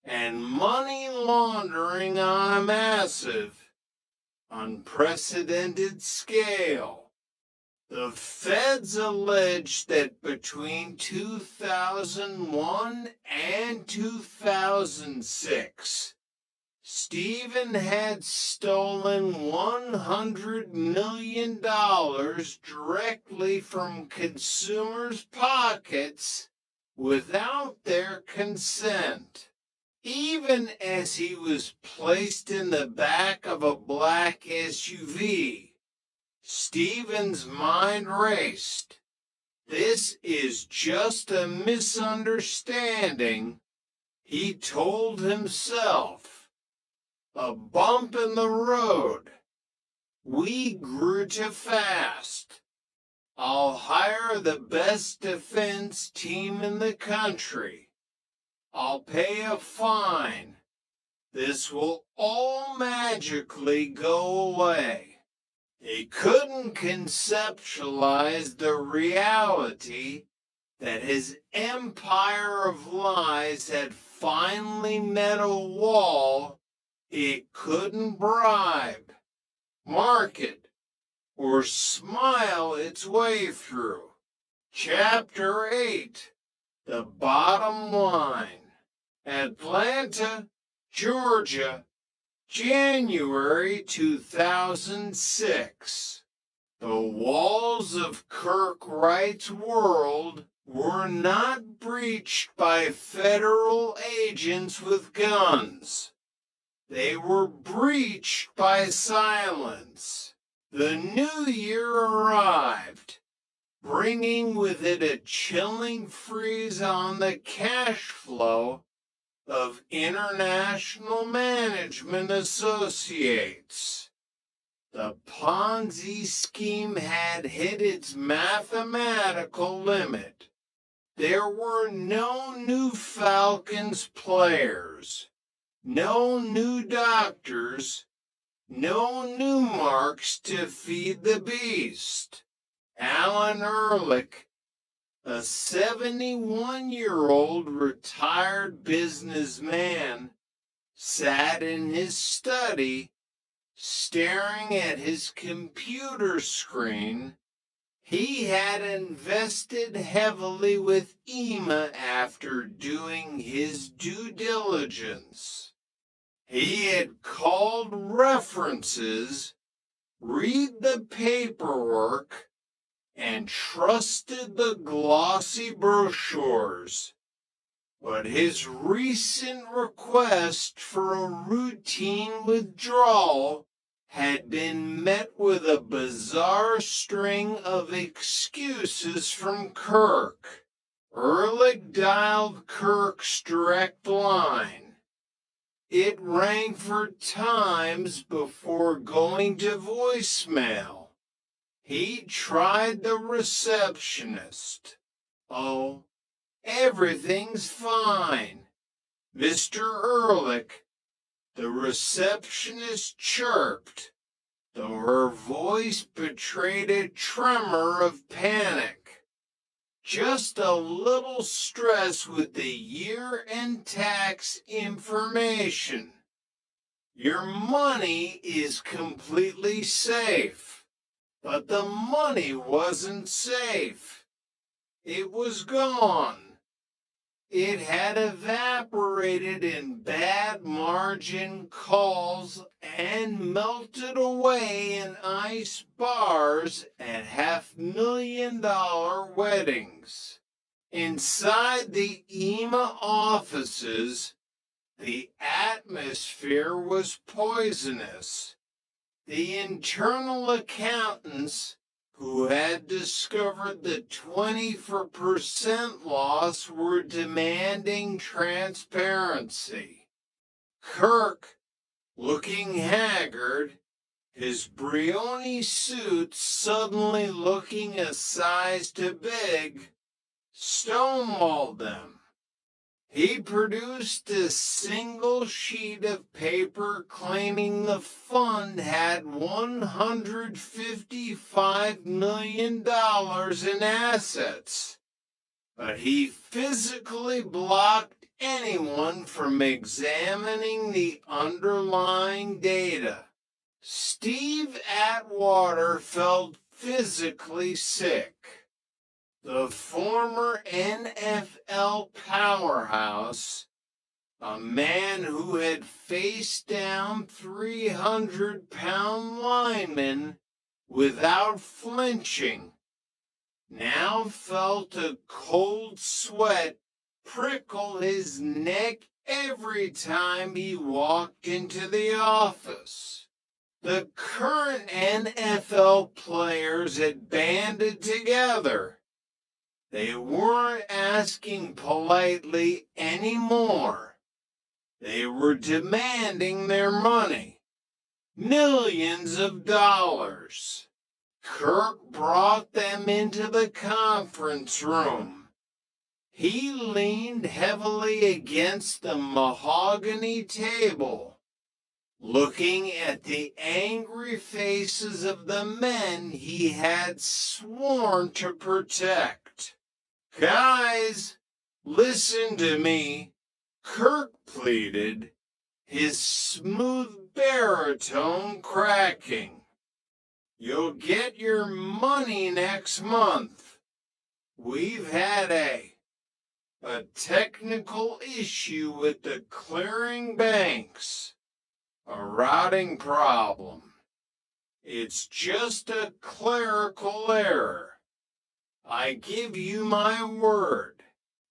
and money laundering on a massive, unprecedented scale. The feds alleged that between 2001 and 2006, Stephen had stolen $100 million directly from consumers' pockets without their consent. Even as he was placed in the back of a black SUV, Stephen's mind raced. This is just a misunderstanding, he told himself. A bump in the road. We grew too fast. I'll hire the best defense team in the country. I'll pay a fine. This will all magically go away. He couldn't conceptualize the reality that his empire of lies had finally met a wall it couldn't bribe, market, or smile its way through. Chapter 8, The Bottom Line. Atlanta, Georgia, January 2006. The walls of Kirk Wright's world were not breached by federal agents with guns. They were breached by silence. The new year arrived, bringing with it a chilling freeze on the cash flow of International Management Associates. The Ponzi scheme had hit its mathematical limit. There were no new Falcons players. No new doctors, no new marks to feed the beast. Alan Ehrlich, a 71-year-old retired businessman, sat in his study, staring at his computer screen. He had invested heavily with EMA after doing his due diligence. He had called references, read the paperwork, and trusted the glossy brochures. But his recent request for a routine withdrawal had been met with a bizarre string of excuses from Kirk. Ehrlich dialed Kirk's direct line. It rang for times before going to voicemail. He tried the receptionist. Oh, everything's fine, Mr. Ehrlich, the receptionist chirped, though her voice betrayed a tremor of panic. Just a little stress with the year-end tax information. Your money is completely safe, but the money wasn't safe. It was gone. It had evaporated in bad margin calls and melted away in ice bars at $500,000 weddings. Inside the EMA offices, the atmosphere was poisonous. The internal accountants who had discovered the 20% loss were demanding transparency. Kirk, looking haggard, his Brioni suit suddenly looking a size too big, stonewalled them. He produced a single sheet of paper claiming the fund had $155 million in assets, but he physically blocked anyone from examining the underlying data. Steve Atwater felt physically sick. The former NFL powerhouse, a man who had faced down 300-pound linemen without flinching, now felt a cold sweat prickle his neck every time he walked into the office. The current NFL players had banded together. They weren't asking politely anymore. They were demanding their money. Millions of dollars. Kirk brought them into the conference room. He leaned heavily against the mahogany table, looking at the angry faces of the men he had sworn to protect. Guys, listen to me, Kirk pleaded, his smooth baritone cracking. You'll get your money next month. We've had a technical issue with the clearing banks, a routing problem. It's just a clerical error. I give you my word.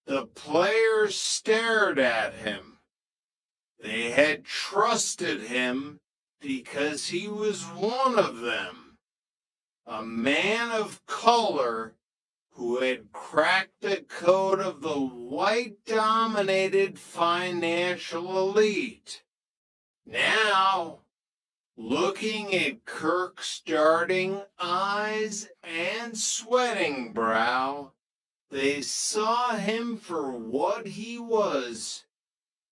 The players stared at him. They had trusted him because he was one of them, a man of color who had cracked the code of the white-dominated financial elite. Now, looking at Kirk's darting eyes and sweating brow, they saw him for what he was,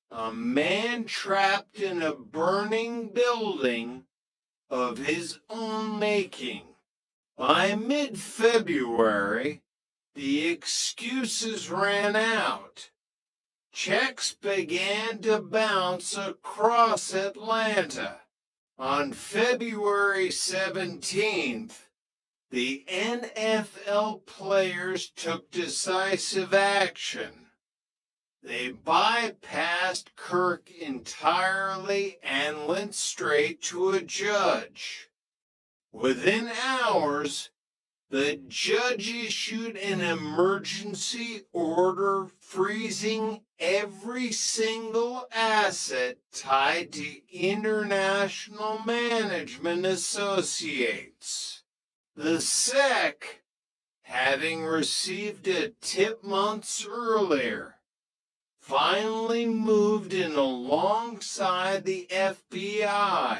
a man trapped in a burning building of his own making. By mid-February, the excuses ran out. Checks began to bounce across Atlanta. On February 17th, the NFL players took decisive action. They bypassed Kirk entirely and went straight to a judge. Within hours, the judge issued an emergency order freezing every single asset tied to International Management Associates. The SEC, having received a tip months earlier, finally moved in alongside the FBI.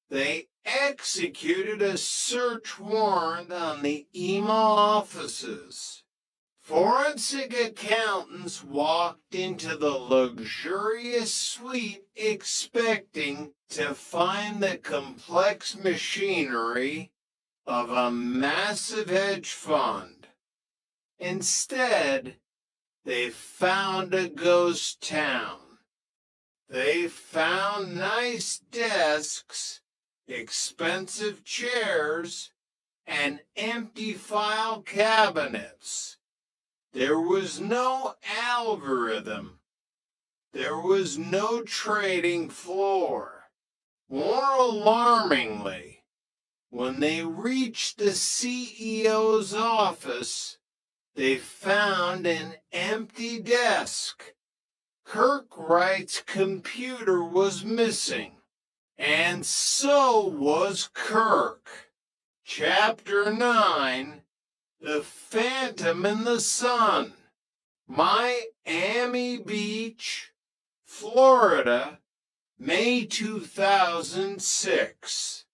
They executed a search warrant on the EMA offices. Forensic accountants walked into the luxurious suite expecting to find the complex machinery of a massive hedge fund. Instead, they found a ghost town. They found nice desks, expensive chairs, and empty file cabinets. There was no algorithm. There was no trading floor. More alarmingly, when they reached the CEO's office, they found an empty desk. Kirkwright's computer was missing, and so was Kirk. Chapter 9, The Phantom in the Sun. Miami Beach, Florida, May 2006.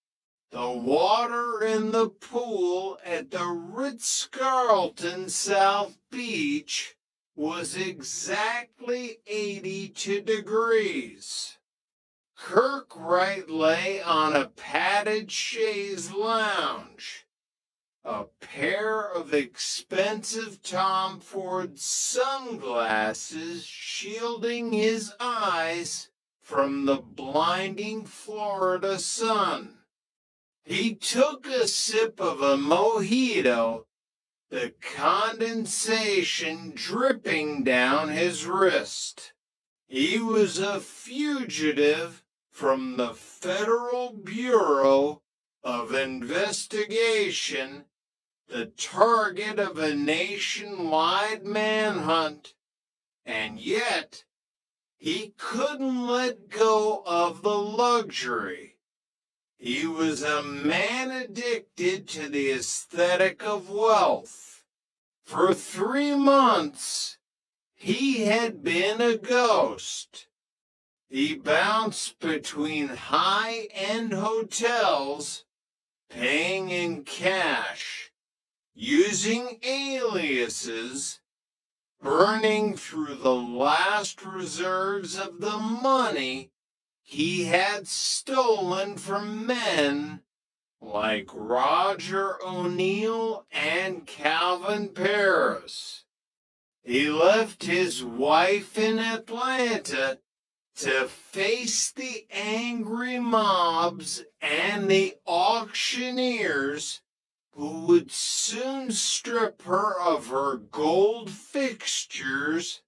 The water in the pool at the Ritz-Carlton South Beach was exactly 82 degrees. Kirkwright lay on a padded chaise lounge, a pair of expensive Tom Ford sunglasses shielding his eyes from the blinding Florida sun. He took a sip of a mojito, the condensation dripping down his wrist. He was a fugitive from the Federal Bureau of Investigation, the target of a nationwide manhunt, and yet he couldn't let go of the luxury. He was a man addicted to the aesthetic of wealth. For 3 months, he had been a ghost. He bounced between high-end hotels, paying in cash, using aliases, burning through the last reserves of the money he had stolen from men like Roger O'Neill and Calvin Paris. He left his wife in Atlanta to face the angry mobs and the auctioneers who would soon strip her of her gold fixtures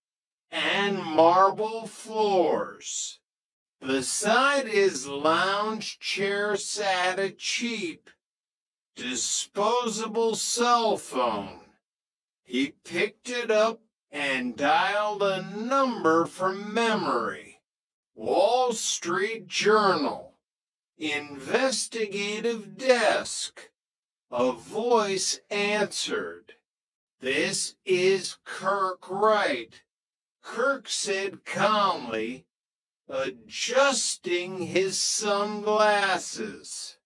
and marble floors. Beside his lounge chair sat a cheap, disposable cell phone. He picked it up and dialed a number from memory. Wall Street Journal. Investigative desk. A voice answered. "This is Kirk Wright," Kirk said calmly, adjusting his sunglasses.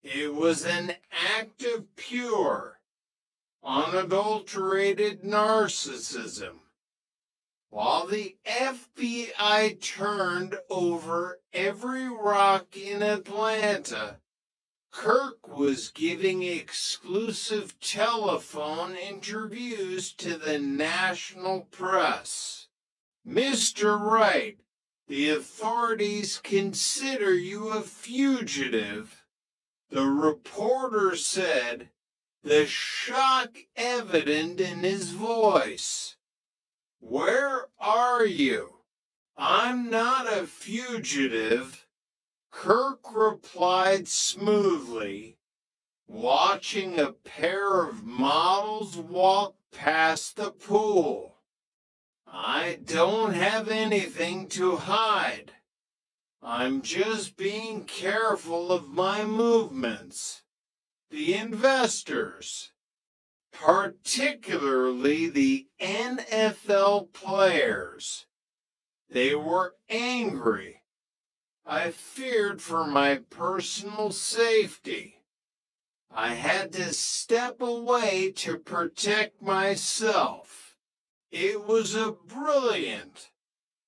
It was an act of pure, unadulterated narcissism. While the FBI turned over every rock in Atlanta, Kirk was giving exclusive telephone interviews to the national press. "Mr. Wright, the authorities consider you a fugitive," the reporter said, the shock evident in his voice. "Where are you?" "I'm not a fugitive," Kirk replied smoothly. watching a pair of models walk past the pool. I don't have anything to hide. I'm just being careful of my movements. The investors, particularly the NFL players, they were angry. I feared for my personal safety. I had to step away to protect myself. It was a brilliant,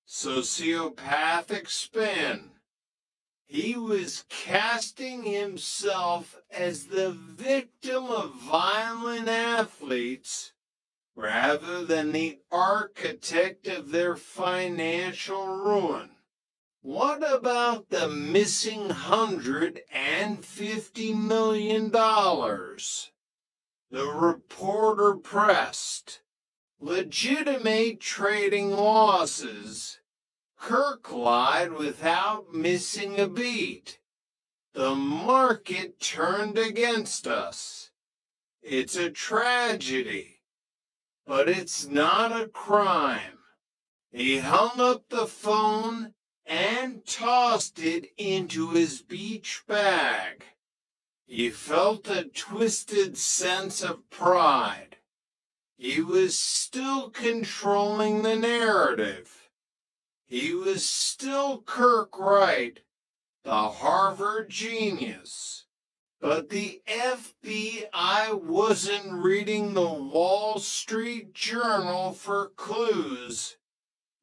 sociopathic spin. He was casting himself as the victim of violent athletes rather than the architect of their financial ruin. What about the missing $150 million? The reporter pressed. Legitimate trading losses. Kirk lied without missing a beat. The market turned against us. It's a tragedy, but it's not a crime. He hung up the phone and tossed it into his beach bag. He felt a twisted sense of pride. He was still controlling the narrative. He was still Kirk Wright, the Harvard genius. But the FBI wasn't reading the Wall Street Journal for clues.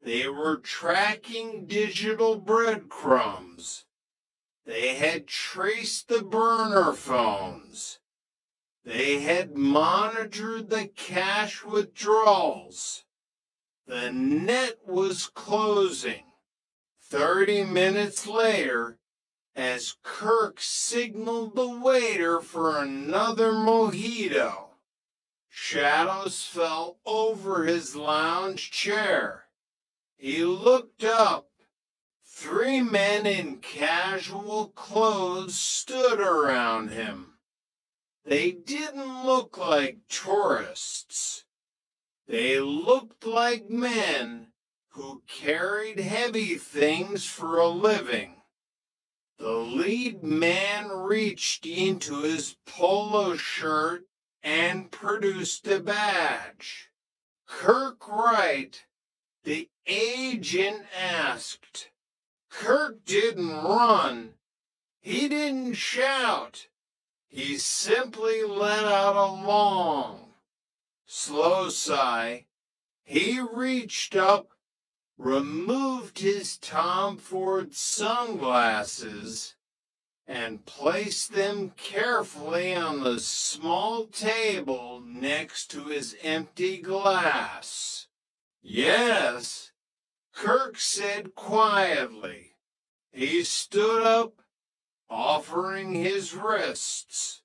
They were tracking digital breadcrumbs. They had traced the burner phones. They had monitored the cash withdrawals. The net was closing. 30 minutes later, as Kirk signaled the waiter for another mojito, shadows fell over his lounge chair. He looked up. 3 men in casual clothes stood around him. They didn't look like tourists. They looked like men who carried heavy things for a living. The lead man reached into his polo shirt and produced a badge. Kirk Wright, the agent, asked. Kirk didn't run. He didn't shout. He simply let out a long, slow sigh. He reached up, removed his Tom Ford sunglasses, and placed them carefully on the small table next to his empty glass. Yes, Kirk said quietly. He stood up, offering his wrists.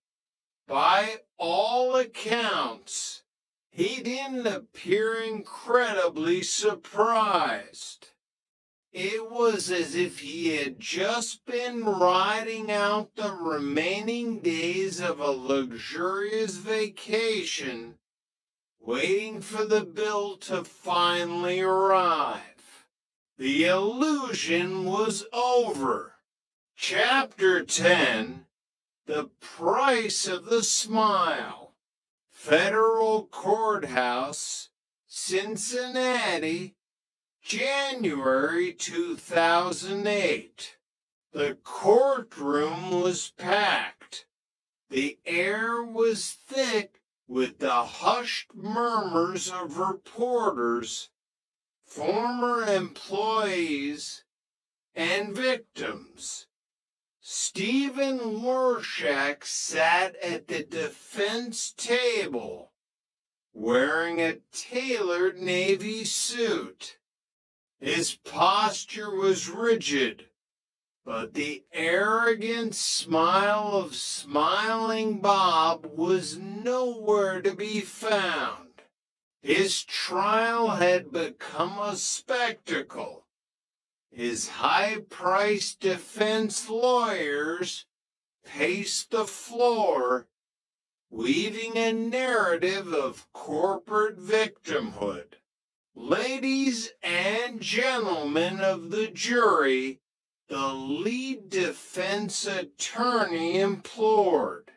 By all accounts, he didn't appear incredibly surprised. It was as if he had just been riding out the remaining days of a luxurious vacation, waiting for the bill to finally arrive. The illusion was over. Chapter 10, The Price of the Smile. Federal Courthouse, Cincinnati, January 2008. The courtroom was packed. The air was thick with the hushed murmurs of reporters, former employees, and victims. Stephen Warshak sat at the defense table, wearing a tailored navy suit. His posture was rigid, but the arrogant smile of Smiling Bob was nowhere to be found. His trial had become a spectacle. His high-priced defense lawyers paced the floor weaving a narrative of corporate victimhood. Ladies and gentlemen of the jury, the lead defense attorney implored.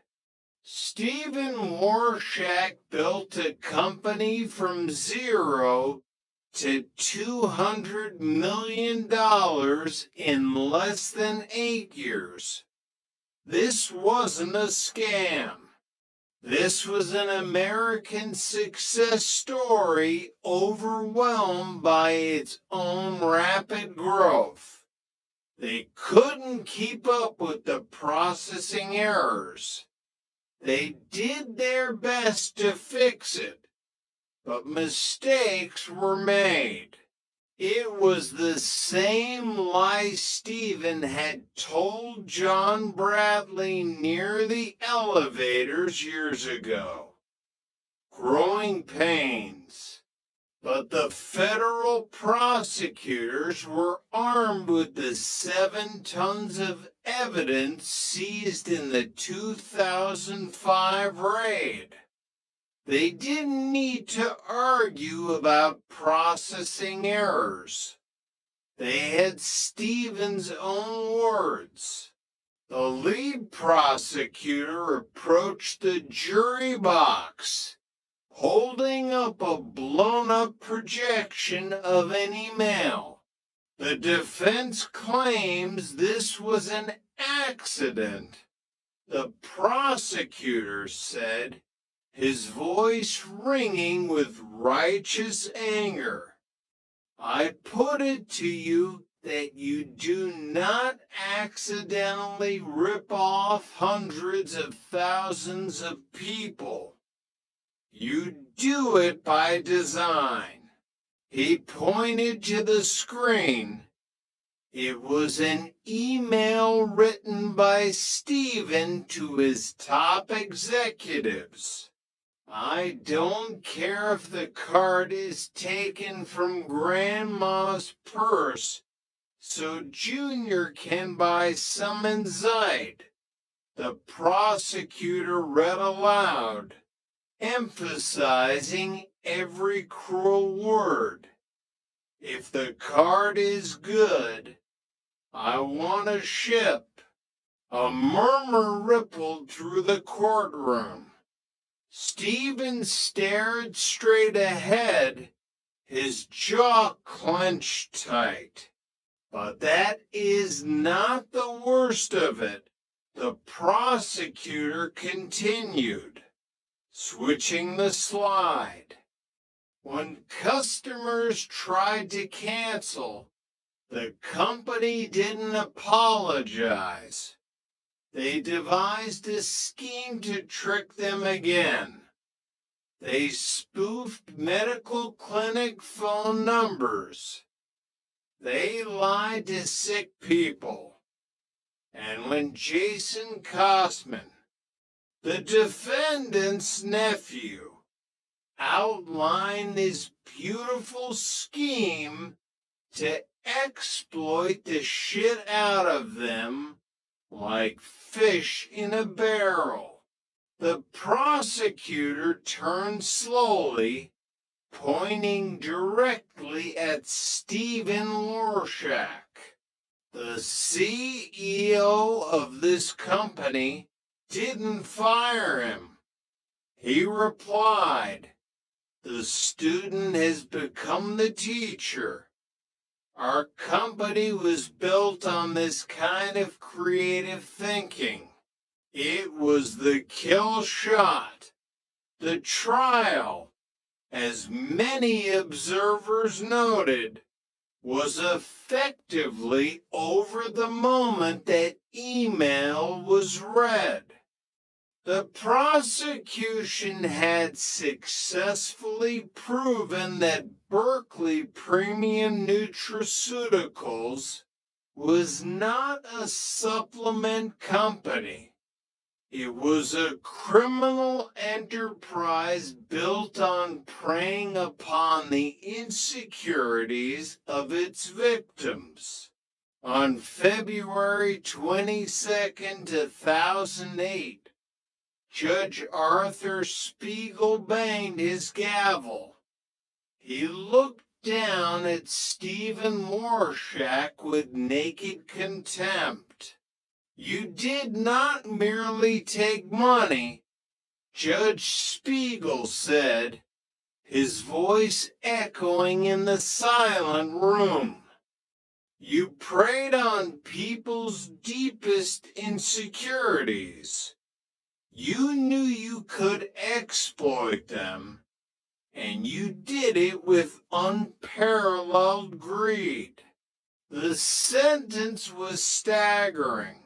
Stephen Warshak built a company from zero to $200 million in less than 8 years. This wasn't a scam. This was an American success story overwhelmed by its own rapid growth. They couldn't keep up with the processing errors. They did their best to fix it, but mistakes were made. It was the same lie Stephen had told John Bradley near the elevators years ago. Growing pains. But the federal prosecutors were armed with the 7 tons of evidence seized in the 2005 raid. They didn't need to argue about processing errors. They had Stephen's own words. The lead prosecutor approached the jury box, holding up a blown-up projection of an email. The defense claims this was an accident. The prosecutor said, his voice ringing with righteous anger, I put it to you that you do not accidentally rip off hundreds of thousands of people. You do it by design. He pointed to the screen. It was an email written by Stephen to his top executives. I don't care if the card is taken from Grandma's purse so Junior can buy some Zeit. The prosecutor read aloud, emphasizing every cruel word. If the card is good, I want a ship. A murmur rippled through the courtroom. Stephen stared straight ahead, his jaw clenched tight. But that is not the worst of it. The prosecutor continued, switching the slide. When customers tried to cancel, the company didn't apologize. They devised a scheme to trick them again. They spoofed medical clinic phone numbers. They lied to sick people. And when Jason Kosman, the defendant's nephew, outlined his beautiful scheme to exploit the shit out of them like fish in a barrel, the prosecutor turned slowly, pointing directly at Stephen Warshak. The CEO of this company didn't fire him. He replied, the student has become the teacher. Our company was built on this kind of creative thinking. It was the kill shot. The trial, as many observers noted, was effectively over the moment that email was read. The prosecution had successfully proven that Berkeley Premium Nutraceuticals was not a supplement company. It was a criminal enterprise built on preying upon the insecurities of its victims. On February 22, 2008, Judge Arthur Spiegel banged his gavel. He looked down at Stephen Warshak with naked contempt. You did not merely take money, Judge Spiegel said, his voice echoing in the silent room. You preyed on people's deepest insecurities. You knew you could exploit them, and you did it with unparalleled greed. The sentence was staggering.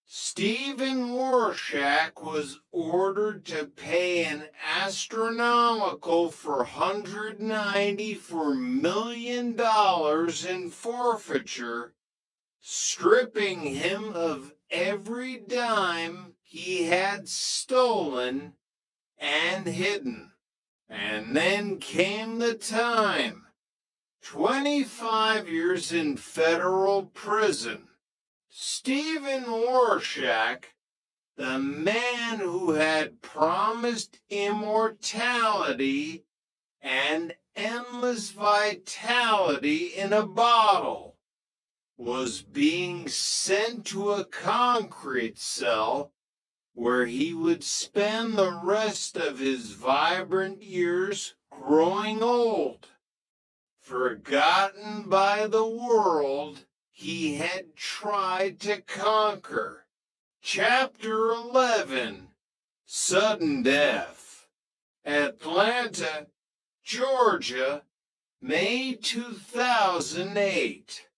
Stephen Warshak was ordered to pay an astronomical $494 million in forfeiture, stripping him of every dime he had stolen and hidden. And then came the time. 25 years in federal prison. Stephen Warshak, the man who had promised immortality and endless vitality in a bottle, was being sent to a concrete cell where he would spend the rest of his vibrant years growing old, forgotten by the world he had tried to conquer. Chapter 11, Sudden Death. Atlanta, Georgia, May 2008.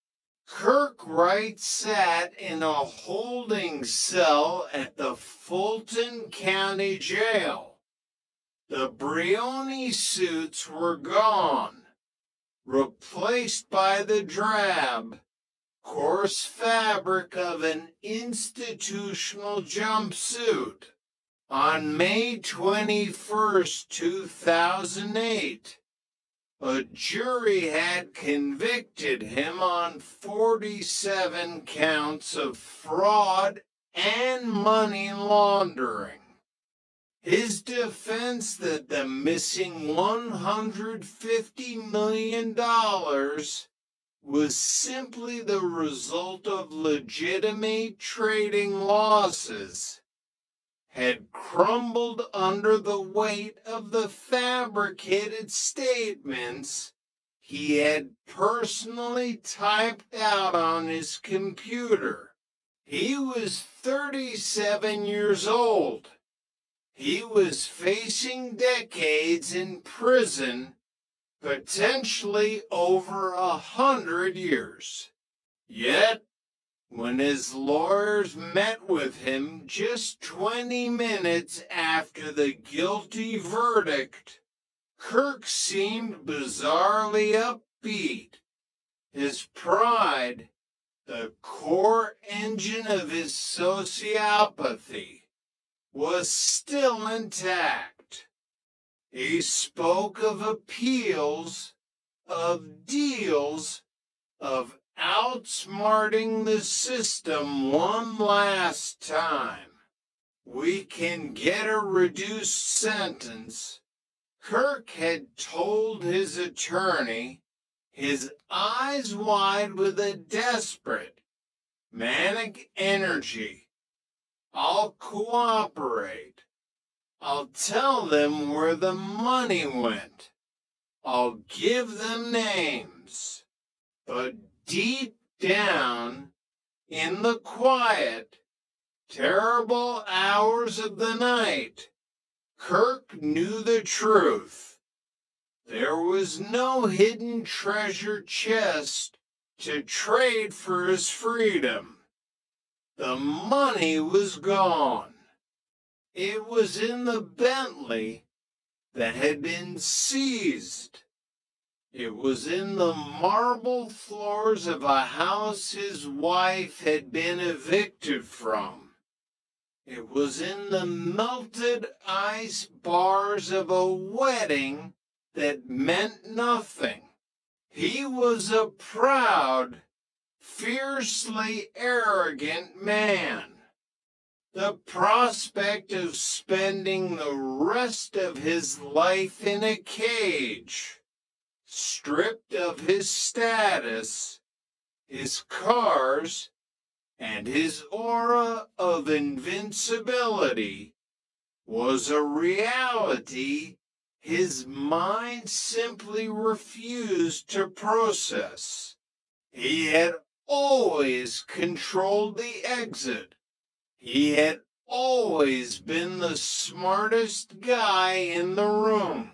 Kirk Wright sat in a holding cell at the Fulton County Jail. The Brioni suits were gone, replaced by the drab, coarse fabric of an institutional jumpsuit. On May 21st, 2008, a jury had convicted him on 47 counts of fraud and money laundering. His defense that the missing $150 million was simply the result of legitimate trading losses had crumbled under the weight of the fabricated statements he had personally typed out on his computer. He was 37 years old. He was facing decades in prison, potentially over 100 years. Yet, when his lawyers met with him just 20 minutes after the guilty verdict, Kirk seemed bizarrely upbeat. His pride, the core engine of his sociopathy, was still intact. He spoke of appeals, of deals, of outsmarting the system one last time. We can get a reduced sentence. Kirk had told his attorney, his eyes wide with a desperate, manic energy. I'll cooperate. I'll tell them where the money went. I'll give them names. But deep down, in the quiet, terrible hours of the night, Kirk knew the truth. There was no hidden treasure chest to trade for his freedom. The money was gone. It was in the Bentley that had been seized. It was in the marble floors of a house his wife had been evicted from. It was in the melted ice bars of a wedding that meant nothing. He was a proud, fiercely arrogant man. The prospect of spending the rest of his life in a cage, stripped of his status, his cars, and his aura of invincibility, was a reality his mind simply refused to process. He had always controlled the exit. He had always been the smartest guy in the room.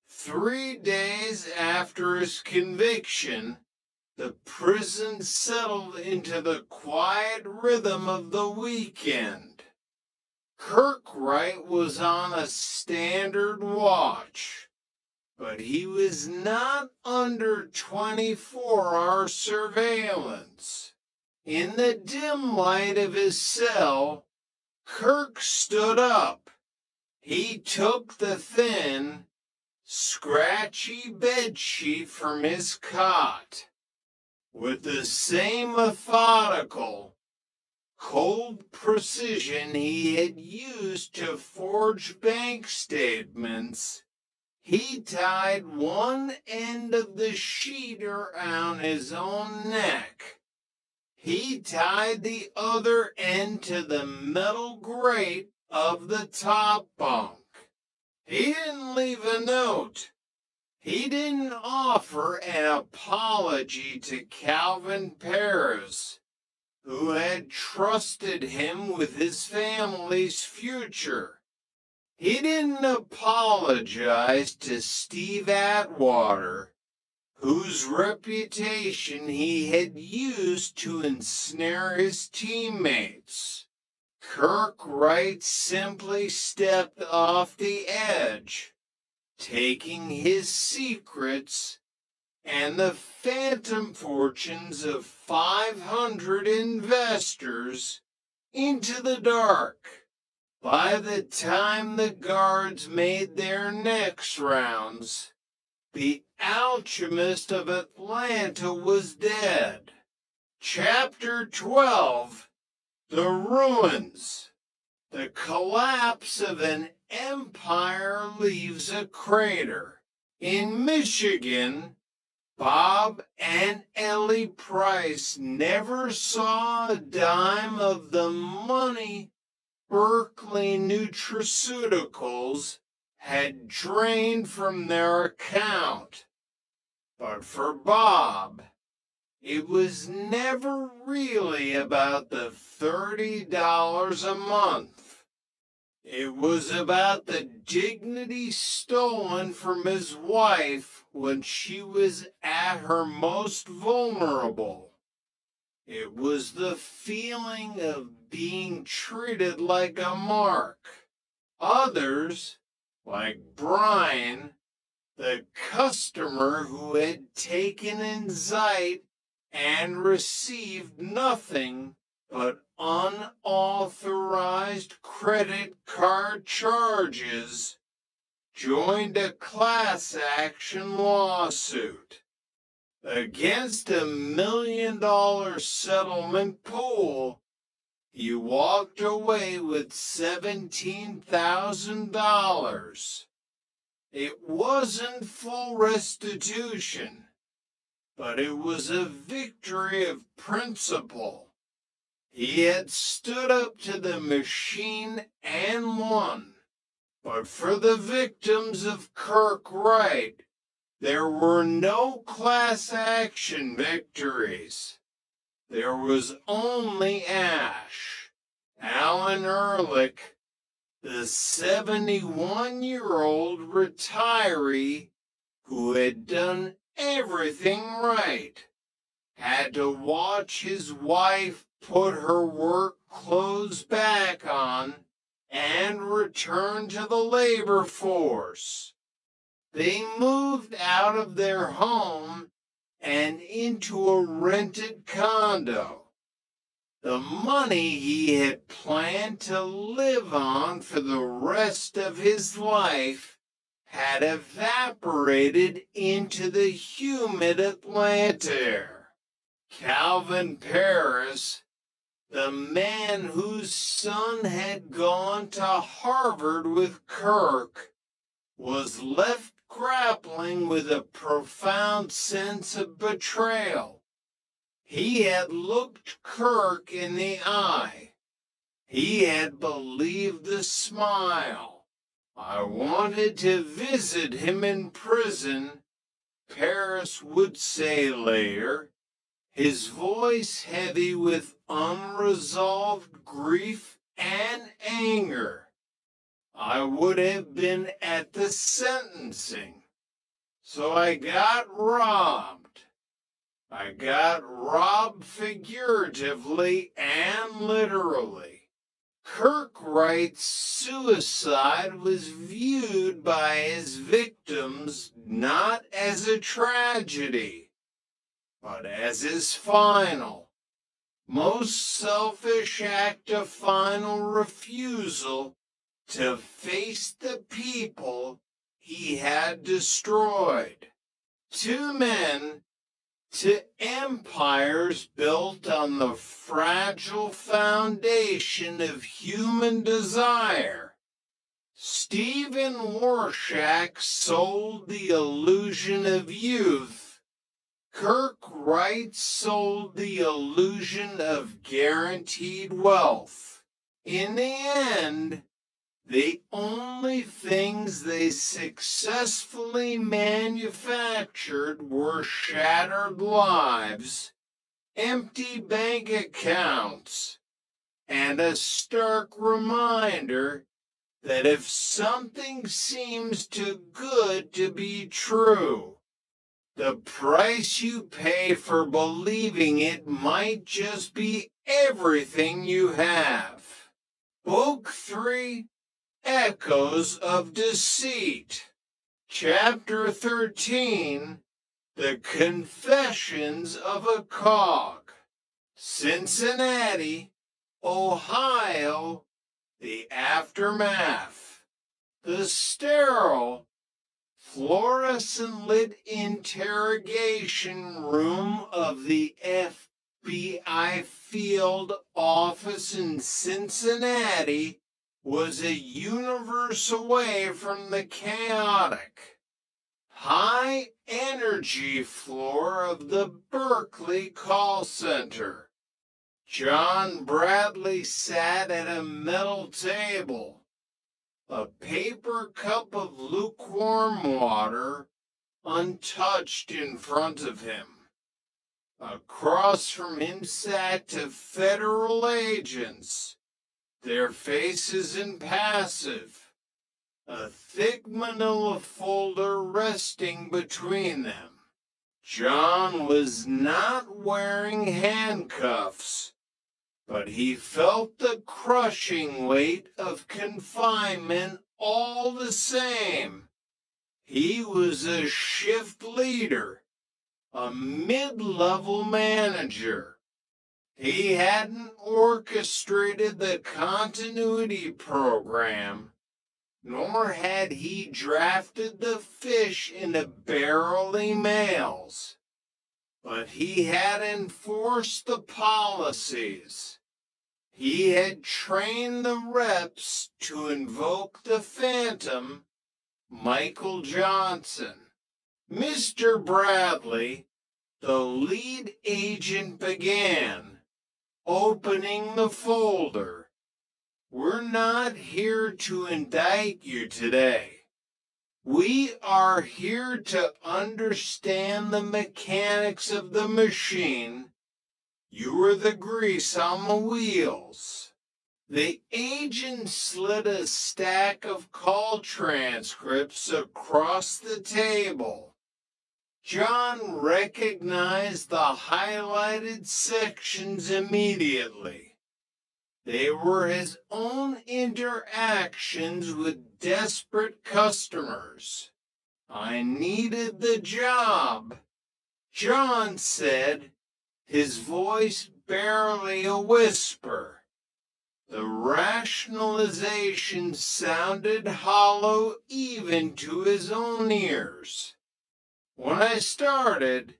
3 days after his conviction, the prison settled into the quiet rhythm of the weekend. Kirkwright was on a standard watch, but he was not under 24-hour surveillance. In the dim light of his cell, Kirk stood up. He took the thin, scratchy bedsheet from his cot. With the same methodical, cold precision he had used to forge bank statements, he tied one end of the sheet around his own neck. He tied the other end to the metal grate of the top bunk. He didn't leave a note. He didn't offer an apology to Calvin Paris, who had trusted him with his family's future. He didn't apologize to Steve Atwater, whose reputation he had used to ensnare his teammates. Kirkwright simply stepped off the edge, taking his secrets and the phantom fortunes of 500 investors into the dark. By the time the guards made their next rounds, the alchemist of Atlanta was dead. Chapter 12, The Ruins. The collapse of an empire leaves a crater. In Michigan, Bob and Ellie Price never saw a dime of the money Berkeley Nutraceuticals had drained from their account. But for Bob, it was never really about the $30 a month. It was about the dignity stolen from his wife when she was at her most vulnerable. It was the feeling of being treated like a mark. Others, like Brian, the customer who had taken in sight and received nothing but unauthorized credit card charges, joined a class action lawsuit against $1 million settlement pool. He walked away with $17,000. It wasn't full restitution, but it was a victory of principle. He had stood up to the machine and won. But for the victims of Kirkwright, there were no class action victories. There was only Ash, Alan Ehrlich, the 71-year-old retiree who had done everything right, had to watch his wife put her work clothes back on and return to the labor force. They moved out of their home and into a rented condo. The money he had planned to live on for the rest of his life had evaporated into the humid Atlanta air. Calvin Paris, the man whose son had gone to Harvard with Kirk, was left grappling with a profound sense of betrayal. He had looked Kirk in the eye. He had believed the smile. I wanted to visit him in prison, Paris would say later, his voice heavy with unresolved grief and anger. I would have been at the sentencing. So I got robbed. I got robbed figuratively and literally. Kirkwright's suicide was viewed by his victims not as a tragedy, but as his final, most selfish act of final refusal to face the people he had destroyed. Two men to empires built on the fragile foundation of human desire. Stephen Warshak sold the illusion of youth. Kirkwright sold the illusion of guaranteed wealth. In the end, the only things they successfully manufactured were shattered lives, empty bank accounts, and a stark reminder that if something seems too good to be true, the price you pay for believing it might just be everything you have. Book 3, Echoes of Deceit. Chapter 13, The Confessions of a Cog. Cincinnati, Ohio, the aftermath. The sterile, fluorescent-lit interrogation room of the FBI field office in Cincinnati was a universe away from the chaotic, high-energy floor of the Berkeley call center. John Bradley sat at a metal table, a paper cup of lukewarm water untouched in front of him. Across from him sat two federal agents, their faces impassive, a thick manila folder resting between them. John was not wearing handcuffs, but he felt the crushing weight of confinement all the same. He was a shift leader, a mid-level manager. He hadn't orchestrated the continuity program, nor had he drafted the fish into barrel emails, but he had enforced the policies. He had trained the reps to invoke the phantom, Michael Johnson. Mr. Bradley, the lead agent, began, opening the folder. We're not here to indict you today. We are here to understand the mechanics of the machine. You are the grease on the wheels. The agent slid a stack of call transcripts across the table. John recognized the highlighted sections immediately. They were his own interactions with desperate customers. I needed the job, John said, his voice barely a whisper. The rationalization sounded hollow even to his own ears. When I started,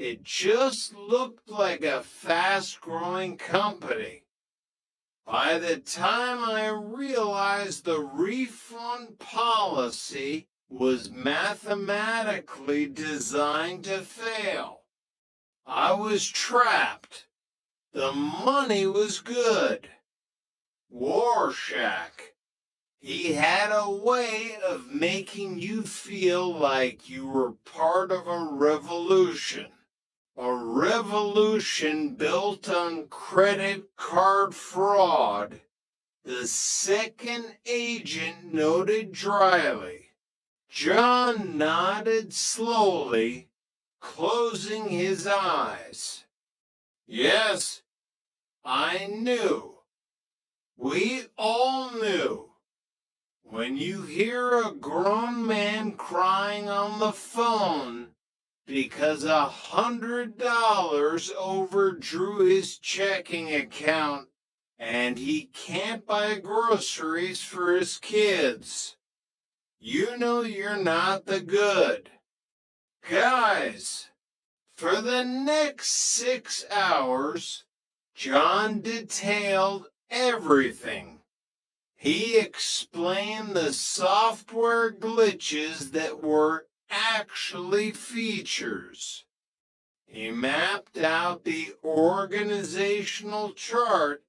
It just looked like a fast-growing company. By the time I realized the refund policy was mathematically designed to fail, I was trapped. The money was good. Rorschach. He had a way of making you feel like you were part of a revolution. A revolution built on credit card fraud. The second agent noted dryly. John nodded slowly, closing his eyes. Yes, I knew. We all knew. When you hear a grown man crying on the phone because $100 overdrew his checking account and he can't buy groceries for his kids, you know you're not the good. Guys, for the next 6 hours, John detailed everything. He explained the software glitches that were actually features. He mapped out the organizational chart,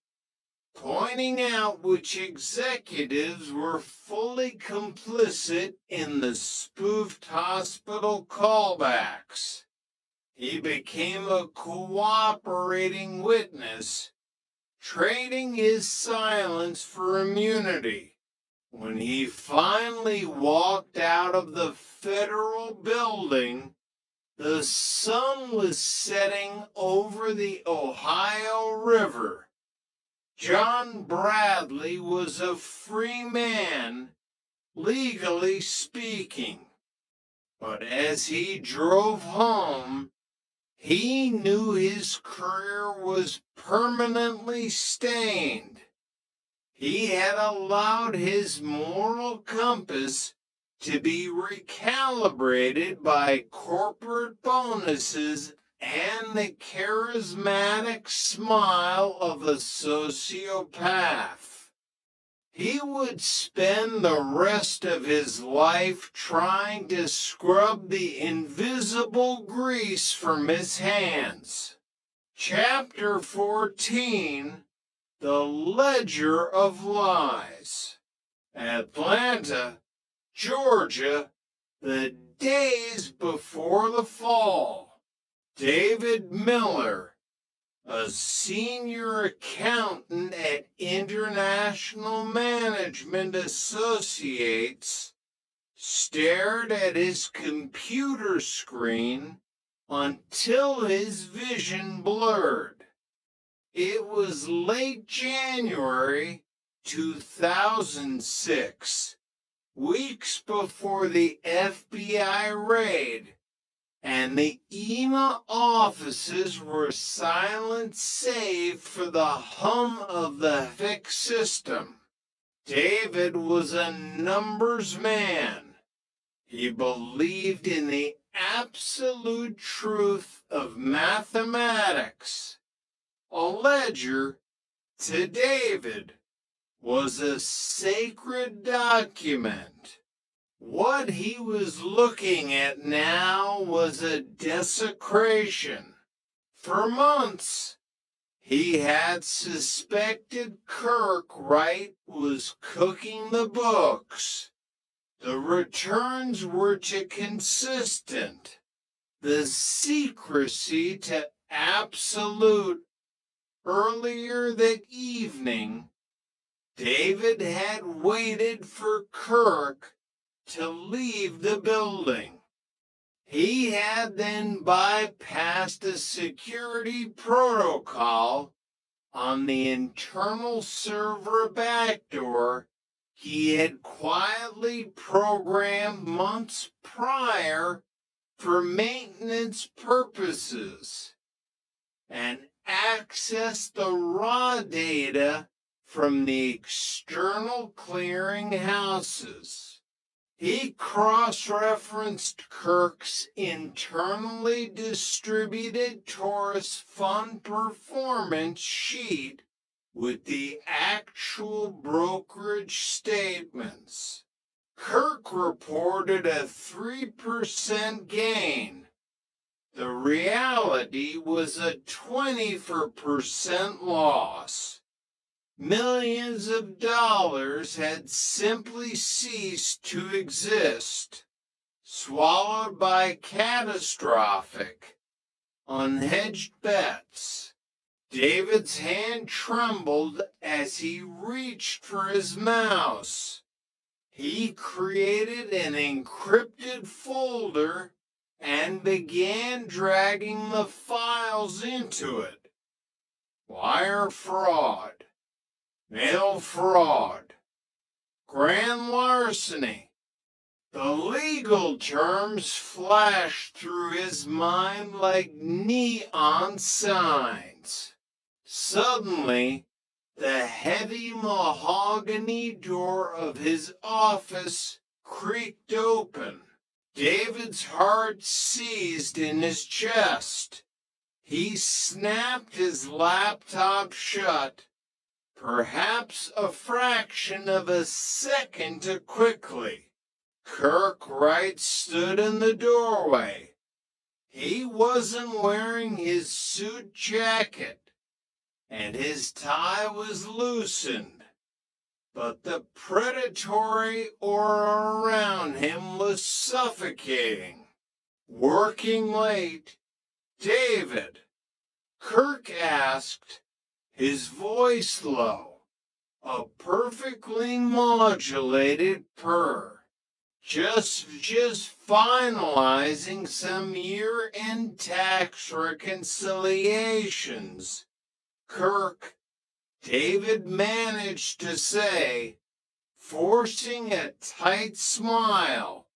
pointing out which executives were fully complicit in the spoofed hospital callbacks. He became a cooperating witness, trading his silence for immunity. When he finally walked out of the federal building, the sun was setting over the Ohio River. John Bradley was a free man, legally speaking. But as he drove home, he knew his career was permanently stained. He had allowed his moral compass to be recalibrated by corporate bonuses and the charismatic smile of a sociopath. He would spend the rest of his life trying to scrub the invisible grease from his hands. Chapter 14, The Ledger of Lies. Atlanta, Georgia, the days before the fall. David Miller, a senior accountant at International Management Associates, stared at his computer screen until his vision blurred. It was late January 2006, weeks before the FBI raid, and the EMA offices were silent save for the hum of the FIC system. David was a numbers man. He believed in the absolute truth of mathematics. A ledger, to David, was a sacred document. What he was looking at now was a desecration. For months, he had suspected Kirk Wright was cooking the books. The returns were too consistent, the secrecy to absolute. Earlier that evening, David had waited for Kirk to leave the building. He had then bypassed a security protocol on the internal server backdoor he had quietly programmed months prior for maintenance purposes, and accessed the raw data from the external clearing houses. He cross-referenced Kirk's internally distributed Taurus Fund performance sheet with the actual brokerage statements. Kirk reported a 3% gain. The reality was a 20% loss. Millions of dollars had simply ceased to exist, swallowed by catastrophic, unhedged bets. David's hand trembled as he reached for his mouse. He created an encrypted folder and began dragging the files into it. Wire fraud, mail fraud, grand larceny. The legal terms flashed through his mind like neon signs. Suddenly, the heavy mahogany door of his office creaked open. David's heart seized in his chest. He snapped his laptop shut, perhaps a fraction of a second too quickly. Kirk Wright stood in the doorway. He wasn't wearing his suit jacket, and his tie was loosened, but the predatory aura around him was suffocating. Working late, David, Kirk asked, his voice low, a perfectly modulated purr. Just finalizing some year-end tax reconciliations. Kirk, David managed to say, forcing a tight smile.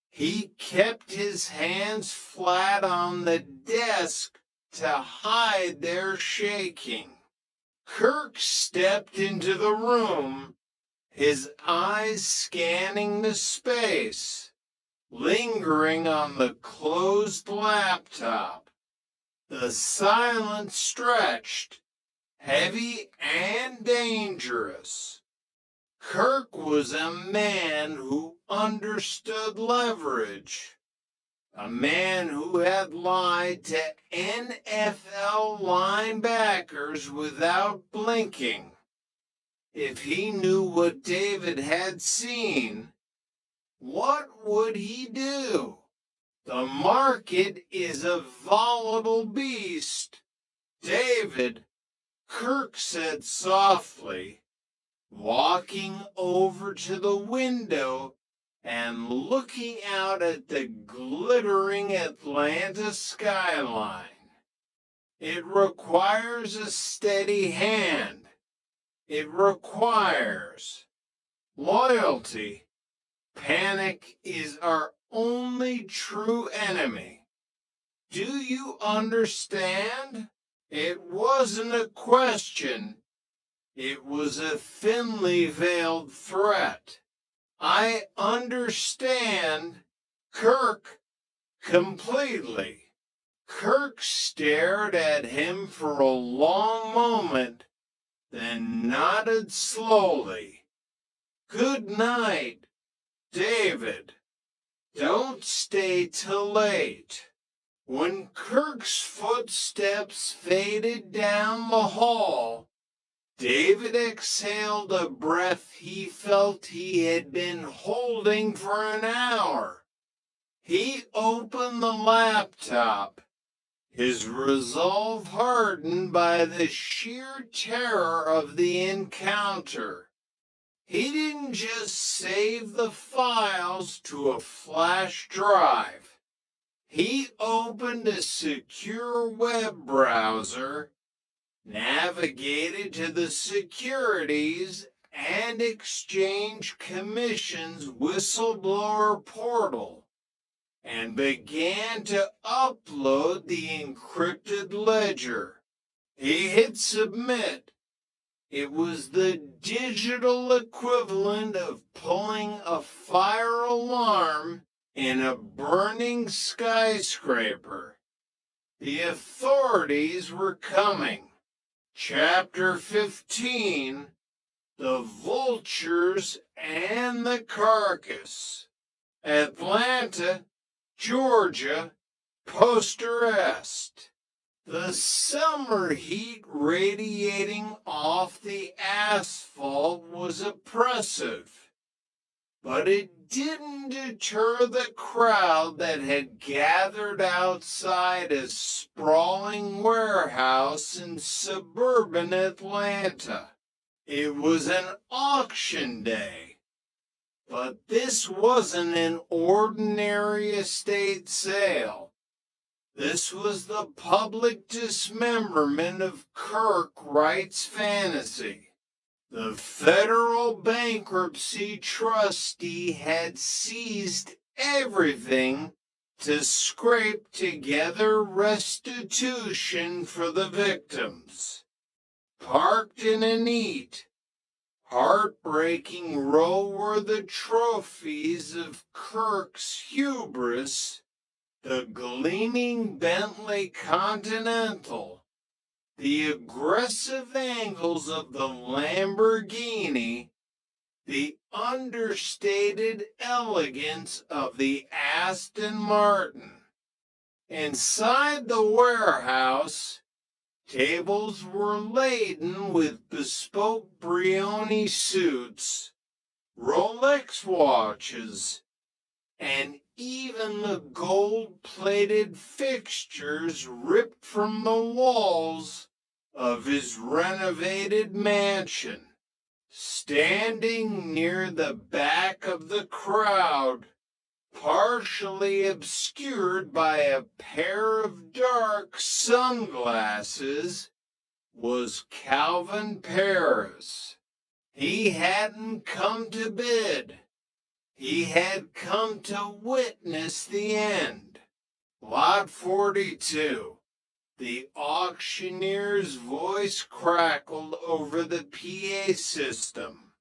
He kept his hands flat on the desk to hide their shaking. Kirk stepped into the room, his eyes scanning the space, lingering on the closed laptop. The silence stretched, heavy and dangerous. Kirk was a man who understood leverage, a man who had lied to NFL linebackers without blinking. If he knew what David had seen, what would he do? The market is a volatile beast. David, Kirk said softly, walking over to the window and looking out at the glittering Atlanta skyline. It requires a steady hand. It requires loyalty. Panic is our only true enemy. Do you understand? It wasn't a question. It was a thinly veiled threat. I understand, Kirk, completely. Kirk stared at him for a long moment, then nodded slowly. Good night, David. Don't stay till late. When Kirk's footsteps faded down the hall, David exhaled a breath he felt he had been holding for an hour. He opened the laptop, his resolve hardened by the sheer terror of the encounter. He didn't just save the files to a flash drive. He opened a secure web browser, navigated to the Securities and Exchange Commission's whistleblower portal, and began to upload the encrypted ledger. He hit submit, It was the digital equivalent of pulling a fire alarm in a burning skyscraper. The authorities were coming. Chapter 15, The Vultures and the Carcass. Atlanta, Georgia, post arrest. The summer heat radiating off the asphalt was oppressive, but it didn't deter the crowd that had gathered outside a sprawling warehouse in suburban Atlanta. It was an auction day, but this wasn't an ordinary estate sale. This was the public dismemberment of Kirk Wright's fantasy. The federal bankruptcy trustee had seized everything to scrape together restitution for the victims. Parked in a neat, heartbreaking row were the trophies of Kirk's hubris: the gleaming Bentley Continental, the aggressive angles of the Lamborghini, the understated elegance of the Aston Martin. Inside the warehouse, tables were laden with bespoke Brioni suits, Rolex watches, and even the gold-plated fixtures ripped from the walls of his renovated mansion. Standing near the back of the crowd, partially obscured by a pair of dark sunglasses, was Calvin Paris. He hadn't come to bid. He had come to witness the end. Lot 42. The auctioneer's voice crackled over the PA system.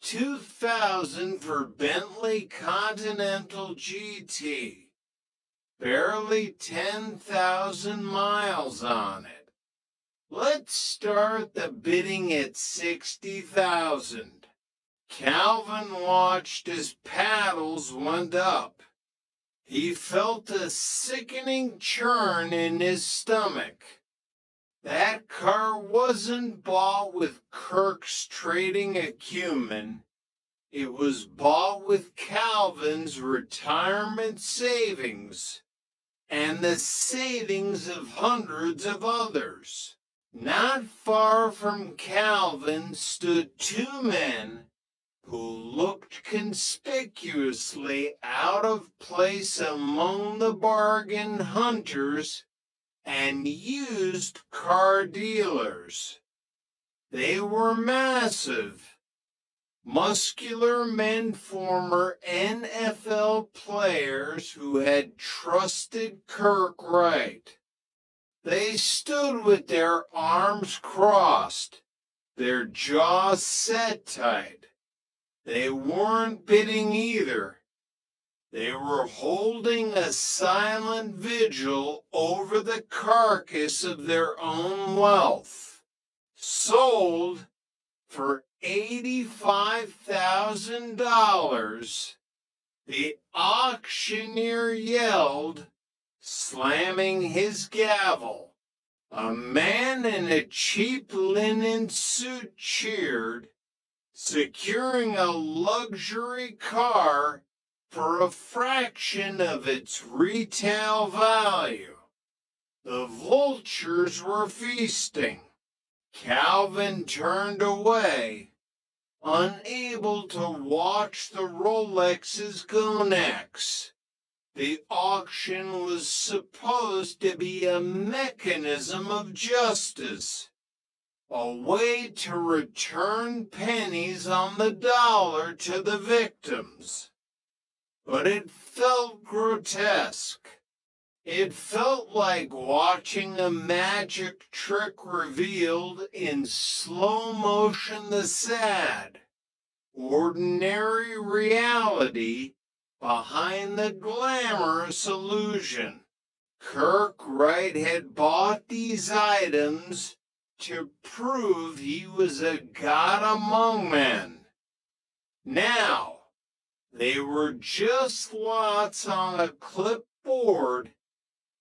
2,000 for Bentley Continental GT. Barely 10,000 miles on it. Let's start the bidding at 60,000. Calvin watched as paddles went up. He felt a sickening churn in his stomach. That car wasn't bought with Kirk's trading acumen. It was bought with Calvin's retirement savings and the savings of hundreds of others. Not far from Calvin stood two men who looked conspicuously out of place among the bargain hunters and used car dealers. They were massive, muscular men, former NFL players who had trusted Kirk Wright. They stood with their arms crossed, their jaws set tight. They weren't bidding either. They were holding a silent vigil over the carcass of their own wealth. Sold for $85,000, the auctioneer yelled, slamming his gavel. A man in a cheap linen suit cheered, securing a luxury car for a fraction of its retail value. The vultures were feasting. Calvin turned away, unable to watch the Rolexes go next. The auction was supposed to be a mechanism of justice, a way to return pennies on the dollar to the victims. But it felt grotesque. It felt like watching a magic trick revealed in slow motion. The sad, ordinary reality behind the glamorous illusion. Kirk Wright had bought these items to prove he was a god among men. Now, they were just lots on a clipboard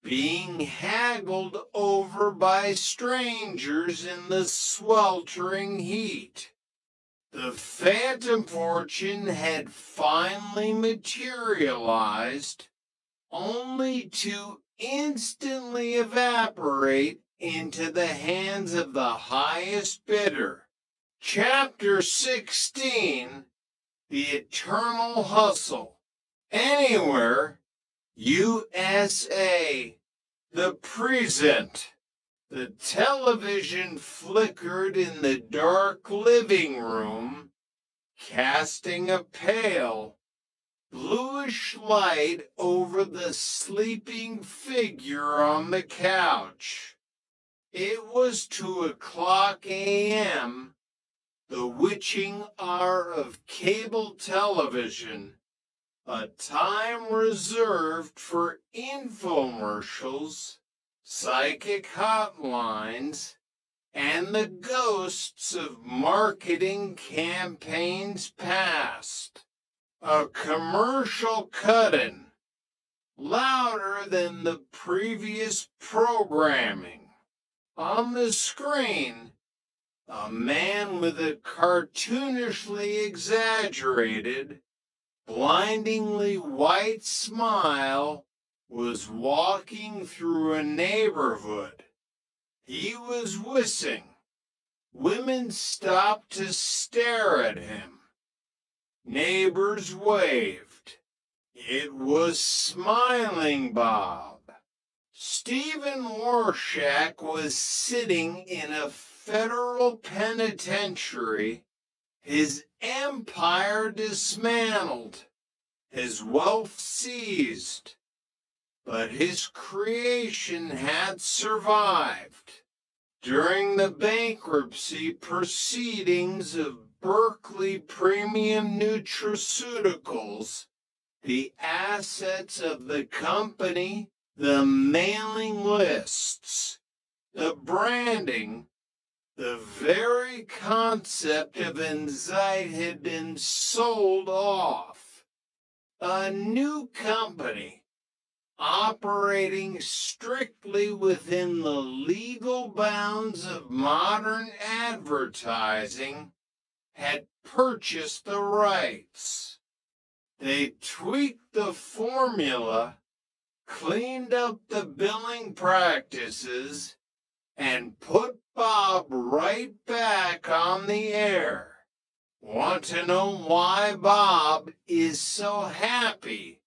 being haggled over by strangers in the sweltering heat. The phantom fortune had finally materialized, only to instantly evaporate into the hands of the highest bidder. Chapter 16, The Eternal Hustle. Anywhere, USA. The present. The television flickered in the dark living room, casting a pale, bluish light over the sleeping figure on the couch. It was 2:00 a.m., the witching hour of cable television, a time reserved for infomercials, psychic hotlines, and the ghosts of marketing campaigns past. A commercial cut-in, louder than the previous programming. On the screen, a man with a cartoonishly exaggerated, blindingly white smile was walking through a neighborhood. He was whistling. Women stopped to stare at him. Neighbors waved. It was Smiling Bob. Stephen Warshak was sitting in a federal penitentiary, his empire dismantled, his wealth seized, but his creation had survived. During the bankruptcy proceedings of Berkeley Premium Nutraceuticals, the assets of the company, the mailing lists, the branding, the very concept of Insight had been sold off. A new company, operating strictly within the legal bounds of modern advertising, had purchased the rights. They tweaked the formula, cleaned up the billing practices, and put Bob right back on the air. Want to know why Bob is so happy